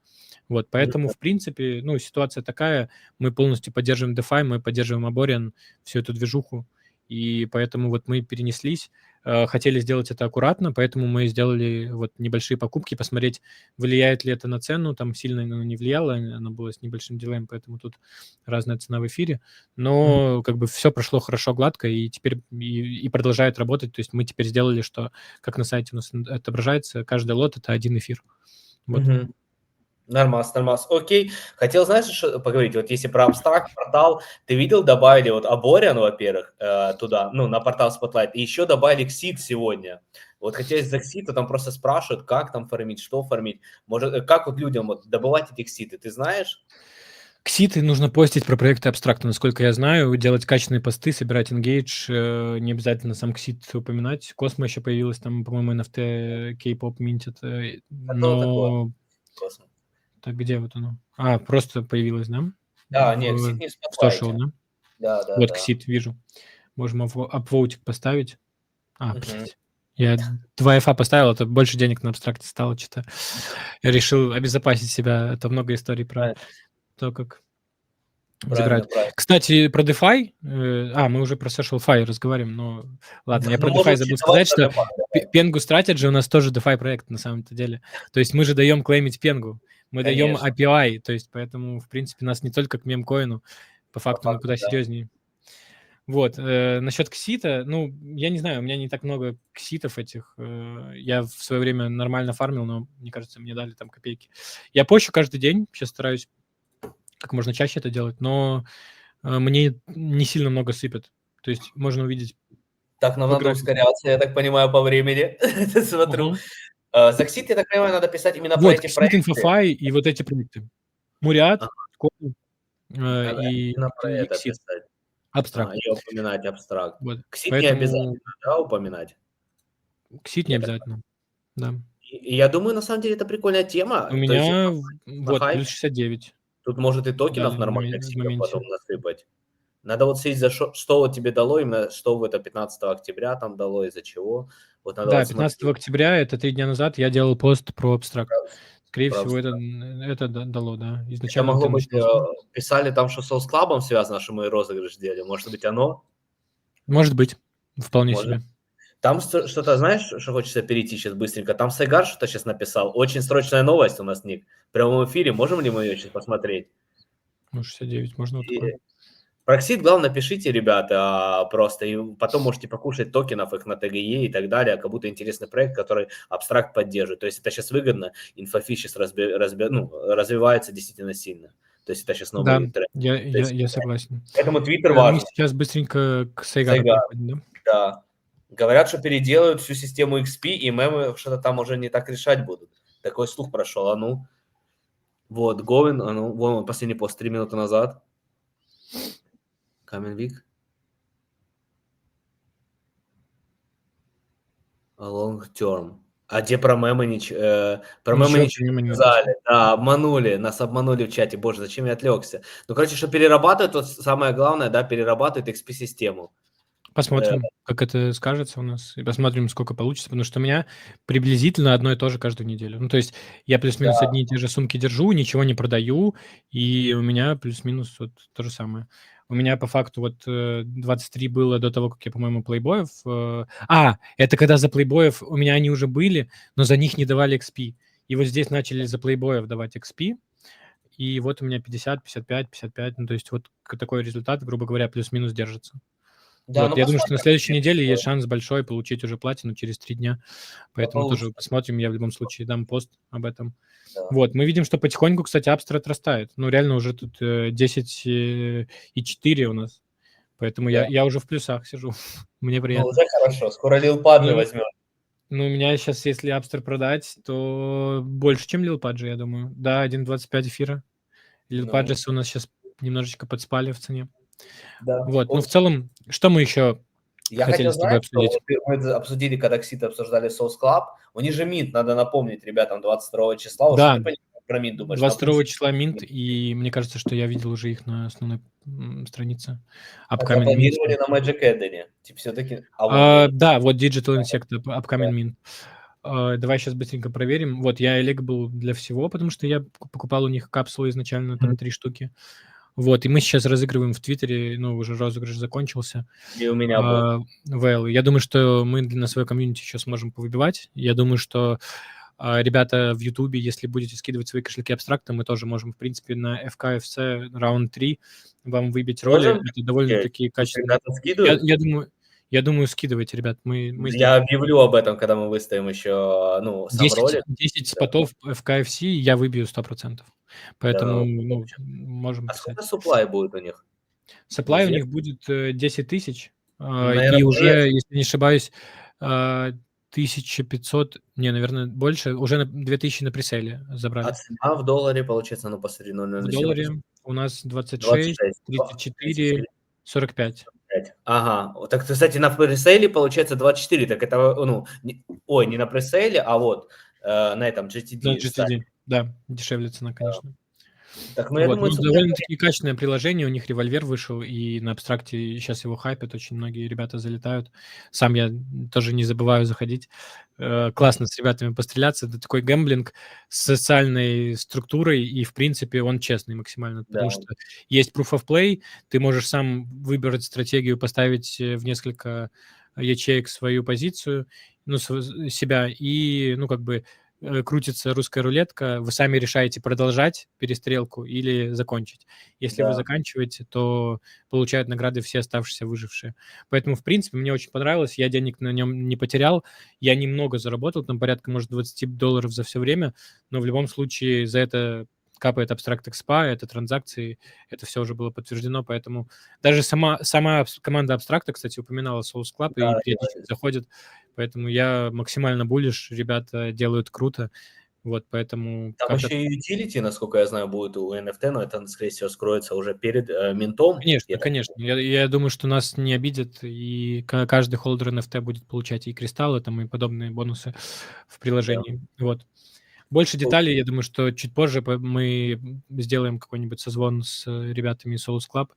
Вот, поэтому, в принципе, ситуация такая, мы полностью поддерживаем DeFi, мы поддерживаем Aborian, всю эту движуху, и поэтому вот мы перенеслись, хотели сделать это аккуратно, поэтому мы сделали вот небольшие покупки, посмотреть, влияет ли это на цену, там сильно оно не влияло, оно было с небольшим дилеем, поэтому тут разная цена в эфире, но как бы все прошло хорошо, гладко, и теперь и продолжает работать, то есть мы теперь сделали, что, как на сайте у нас отображается, каждый лот — это один эфир. Вот. Нормас. Окей. Хотел, знаешь, что поговорить? Вот если про абстракт портал, ты видел, добавили вот Aborian, во-первых, туда, на портал Spotlight, и еще добавили Xit сегодня. Вот хотелось за Xit, там просто спрашивают, как там фармить, что фармить. Может, как вот людям вот добывать эти Xit, ты знаешь? Кситы нужно постить про проекты абстракта, насколько я знаю, делать качественные посты, собирать engage, не обязательно сам ксит упоминать. Космо еще появилась, там, по-моему, NFT, K-pop минтит, но... Космо. Так где вот оно? Просто появилось, да? Да, нет, Xit не в Social, Spotlight. да? Да. Вот Xit вижу. Можем апвоутик поставить. Блядь. Я 2 F поставил, это больше денег на абстракте стало, что-то. Я решил обезопасить себя. Это много историй про то, как забирают. Кстати, про DeFi. Мы уже про SocialFi разговариваем, но ладно, я про DeFi забыл сказать, что Pengu Strategy у нас тоже DeFi проект на самом-то деле. То есть мы же даем клеймить Pengu. Мы даем API, то есть поэтому, в принципе, нас не только к мемкоину, по факту мы куда серьезнее. Вот, насчет ксита, я не знаю, у меня не так много кситов этих. Я в свое время нормально фармил, но, мне кажется, мне дали там копейки. Я пощу каждый день, сейчас стараюсь как можно чаще это делать, но мне не сильно много сыпят. То есть можно увидеть... Так, нам надо ускоряться, я так понимаю, по времени. Смотрю. За Xit, я так понимаю, надо писать именно про эти проекты. Вот, InfoFi и вот эти проекты. Муриат, и Xit. Абстракт. И упоминать абстракт. Вот. Xit не обязательно, да, упоминать? Ксит не Я так обязательно, да. и я думаю, на самом деле это прикольная тема. У То есть меня на вот хайпе плюс 69 тут может и токенов дали нормальных в себе потом моменте. насыпать. Надо вот следить за что вот тебе дало, именно что в это 15 октября там дало, из-за чего. Вот надо Да, вот 15 смотреть. октября, это 3 дня назад, я делал пост про абстракт. Скорее Про всего, это, абстракт. это дало, да. Это Изначально могло ты быть, начинался. писали там, что Soul's Club'ом связано, что мы розыгрыш делали. Может быть, оно? Может быть, вполне Может. себе. Там что-то, знаешь, что хочется перейти сейчас быстренько? Там Сайгар что-то сейчас написал. Очень срочная новость у нас, Ник. В прямом эфире. Можем ли мы ее сейчас посмотреть? Ну, 69, можно вот такое. И Проксид, главное, пишите, ребята, просто, и потом можете покушать токенов их на ТГЕ и так далее, как будто интересный проект, который абстракт поддерживает. То есть это сейчас выгодно, инфофи сейчас развивается действительно сильно. То есть это сейчас Да, новый тренд. я То есть, я согласен. поэтому Твиттер Мы важен. сейчас быстренько к Сайгару Сайгар, переходим, да? да. Говорят, что переделают всю систему XP, и мемы что-то там уже не так решать будут. Такой слух прошел, а ну. Вот, Говин, а ну, вон он, последний пост 3 минуты назад. Каменвик. Long term. А где про мемы про мемы Ничего ничего помимо не не сказали. написано. Да, обманули, нас обманули в чате. Боже, зачем я отвлекся? Ну, короче, что перерабатывают, вот самое главное, да, перерабатывают XP-систему. Посмотрим, как это скажется у нас, и посмотрим, сколько получится, потому что у меня приблизительно одно и то же каждую неделю. Ну, то есть я Да, плюс-минус одни и те же сумки держу, ничего не продаю, и у меня плюс-минус вот то же самое. У меня по факту вот 23 было до того, как я, по-моему, плейбоев... это когда за плейбоев у меня они уже были, но за них не давали XP. И вот здесь начали за плейбоев давать XP, и вот у меня 50, 55, 55, ну, то есть вот такой результат, грубо говоря, плюс-минус держится. да, Вот, ну я думаю, что на посмотрим. следующей неделе есть шанс большой получить уже платину через 3 дня, поэтому тоже Получится, посмотрим. Я в любом случае дам пост об этом. да. Вот, мы видим, что потихоньку, кстати, Апстер отрастает. Ну, реально уже тут 10 и 4 у нас, поэтому Да. я уже в плюсах сижу. Мне Ну, приятно. уже хорошо. Скоро Лил Паджи Ну, возьмет. ну, у меня сейчас, если Апстер продать, то больше, чем Лилпаджи, я думаю. Да, 1.25 эфира. Ну, Лилпаджисы у нас сейчас немножечко подспали в цене. да. Вот, ну, в Вот целом, что мы еще я хотели хотел, с тобой знаешь, что обсудить? вот мы обсудили, когда Ксит обсуждали Source Club. У них же Минт, надо напомнить ребятам 22 числа. Вот что Да, ты про Минт думаешь? На 22 плюсе? числа Минт, и мне кажется, что я видел уже их на основной странице. Хотя Upcoming Mint. планировали на Magic Eden. Типа все-таки... А вон, я не Да, вот Digital Insect, знаю. Upcoming Mint. Давай сейчас быстренько проверим. Вот, я элегибл для всего, потому что я покупал у них капсулы изначально, там 3 штуки. Вот, и мы сейчас разыгрываем в Твиттере, ну, уже розыгрыш закончился. И у меня был. Вэллы. Я думаю, что мы на свое комьюнити еще сможем повыбивать. Я думаю, что ребята в Ютубе, если будете скидывать свои кошельки абстракта, мы тоже можем, в принципе, на FKFC раунд 3 вам выбить роли. Можем Это довольно-таки качественные. ребята Я, скидывают? я думаю, я думаю, скидывайте, ребят, мы Я сделаем. объявлю об этом, когда мы выставим еще, ну, сам 10, ролик. 10 Да. спотов FKFC я выбью 100%. Поэтому, Да. ну, можем А писать. сколько supply будет у них? Supply у них Неизвестно? будет 10 тысяч, Ну, и наверное, уже, появится. если не ошибаюсь, 1500, не, наверное, больше, уже 2000 на пресейле А забрали. цена в долларе, получается, ну, посмотри, В 0,0 долларе у нас 26, 26, 34, 34, 45. 5. Ага. Вот так, кстати, на пресейле получается 24. Так это, ну, не на пресейле, а вот на этом На GTD сайте. GTD, да, дешевле цена, конечно. Так, ну, я Вот, ну, думаю, supply. довольно-таки качественное приложение, у них револьвер вышел, и на абстракте сейчас его хайпят, очень многие ребята залетают. Сам я тоже не забываю заходить. Классно с ребятами постреляться. Это такой гэмблинг с социальной структурой, и, в принципе, он честный максимально, Да. потому что есть proof of play, ты можешь сам выбрать стратегию, поставить в несколько ячеек свою позицию, ну, себя, и, ну, как бы крутится русская рулетка, вы сами решаете продолжать перестрелку или закончить. Если вы Да. заканчиваете, то получают награды все оставшиеся выжившие. Поэтому, в принципе, мне очень понравилось. Я денег на нем не потерял. Я немного заработал, там порядка, может, $20 за все время, но в любом случае за это капает абстракт экспа, это транзакции, это все уже было подтверждено, поэтому даже сама команда абстракта, кстати, упоминала Souls Club и Да, периодически заходит, поэтому я максимально буллиш, ребята делают круто, Вот, поэтому Там как-то... еще и utility, насколько я знаю, будет у NFT, но это, скорее всего, скроется уже перед минтом. Конечно, конечно. Я думаю, что нас не обидят, и каждый холдер NFT будет получать и кристаллы, там, и подобные бонусы в приложении. Вот. Больше деталей, я думаю, что чуть позже мы сделаем какой-нибудь созвон с ребятами из Solus Club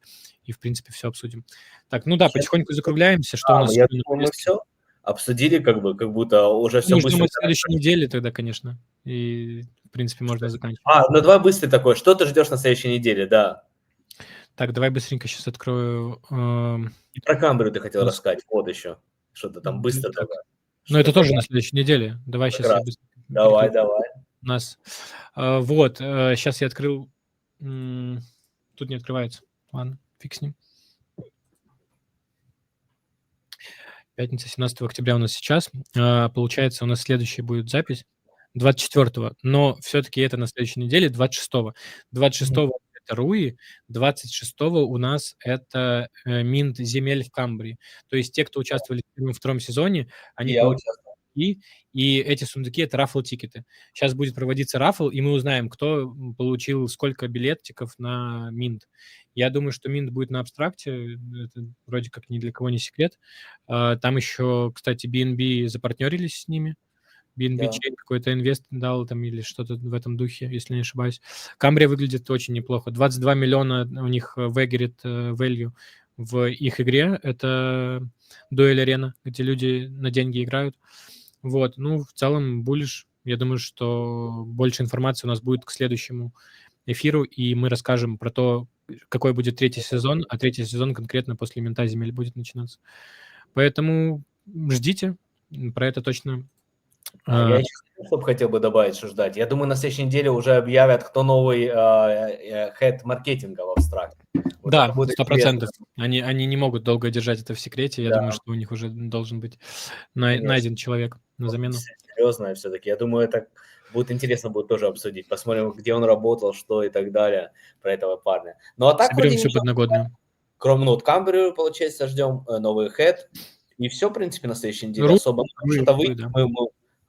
и, в принципе, все обсудим. Так, ну да, потихоньку закругляемся. Что у нас Я сегодня на думаю, мы повестке? все обсудили, как будто уже все Мы ждем быстро. от следующей недели тогда, конечно. И, в принципе, можно заканчивать. Ну давай быстрый такой. Что ты ждешь на следующей неделе, да? Так, давай быстренько сейчас открою. И про Камбрию ты хотел Сейчас. рассказать. Вот еще. Что-то там быстро Так. только. Ну, это Что-то тоже на следующей неделе. Давай как сейчас я раз. быстро Давай. у нас. Вот, сейчас я открыл. Тут не открывается. Ладно, фиг с ним. Пятница, 17 октября у нас сейчас. Получается, у нас следующая будет запись 24-го, но все-таки это на следующей неделе, 26-го. 26-го это Руи, 26-го у нас это Минт земель в Камбрии. То есть те, кто участвовали в первом и втором сезоне, они Я получили участвую. и эти сундуки — это рафл-тикеты. Сейчас будет проводиться рафл, и мы узнаем, кто получил сколько билетиков на Минт. Я думаю, что Минт будет на абстракте, это вроде как ни для кого не секрет. Там еще, кстати, BNB запартнерились с ними. BNB Да. Chain какой-то инвест дал там или что-то в этом духе, если не ошибаюсь. Камбрия выглядит очень неплохо. 22 миллиона у них вэгерит value в их игре. Это дуэль арена, где люди на деньги играют. Вот, ну, в целом, буллиш. Я думаю, что больше информации у нас будет к следующему эфиру, и мы расскажем про то, какой будет третий сезон, а третий сезон конкретно после Минта земель будет начинаться. Поэтому ждите, про это точно. Я еще хотел бы добавить, что ждать. Я думаю, на следующей неделе уже объявят, кто новый хед маркетинга в абстракте. Вот Да, это будет 100%. Они не могут долго держать это в секрете. Я Да. думаю, что у них уже должен быть Конечно. найден человек на замену. Серьезное все-таки. Я думаю, это будет интересно будет тоже обсудить. Посмотрим, где он работал, что и так далее про этого парня. Ну а так Соберем вроде всю ничего. подногодную. Кроме вот Камбрию, получается, ждем новый хед. И все, в принципе, на следующей неделе. Ру- Особо Руи, что-то выйдет. да. Мы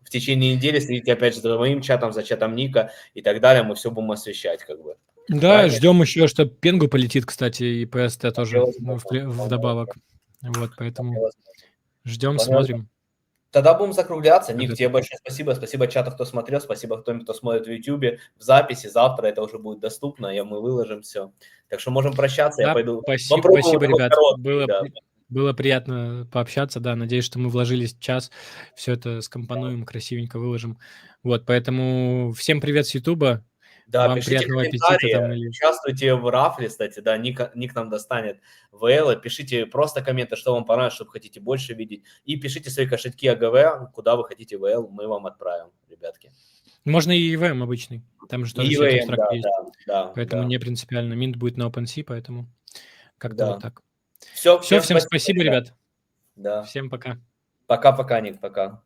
в течение недели следите опять же за моим чатом, за чатом Ника и так далее. Мы все будем освещать, как бы. Да, Правильно? ждем еще, что Пенгу полетит, кстати, и PST тоже Возможно. вдобавок. Вот, поэтому ждем, Возможно. смотрим. Тогда будем закругляться. Ник, Тогда тебе большое спасибо. Спасибо чату, кто смотрел. Спасибо кто смотрит в YouTube. В записи завтра это уже будет доступно. Мы выложим все. Так что можем прощаться. Да, Я пойду. спасибо, ребят. Короткий, да. Было приятно пообщаться, да. Надеюсь, что мы вложились час, все это скомпонуем, красивенько выложим. Вот, поэтому всем привет с Ютуба. Да, Вам пишите приятного аппетита комментарии, там или... участвуйте в рафле, кстати, да, ник нам достанет ВЛ, пишите просто комменты, что вам понравилось, что вы хотите больше видеть, и пишите свои кошельки АГВ, куда вы хотите ВЛ, мы вам отправим, ребятки. Можно и EVM обычный, там же тоже всякие абстракты есть, поэтому не принципиально. Минт будет на OpenSea, поэтому как-то вот так. Все, всем спасибо, ребят. Да. Всем пока. Пока-пока, Ник, пока.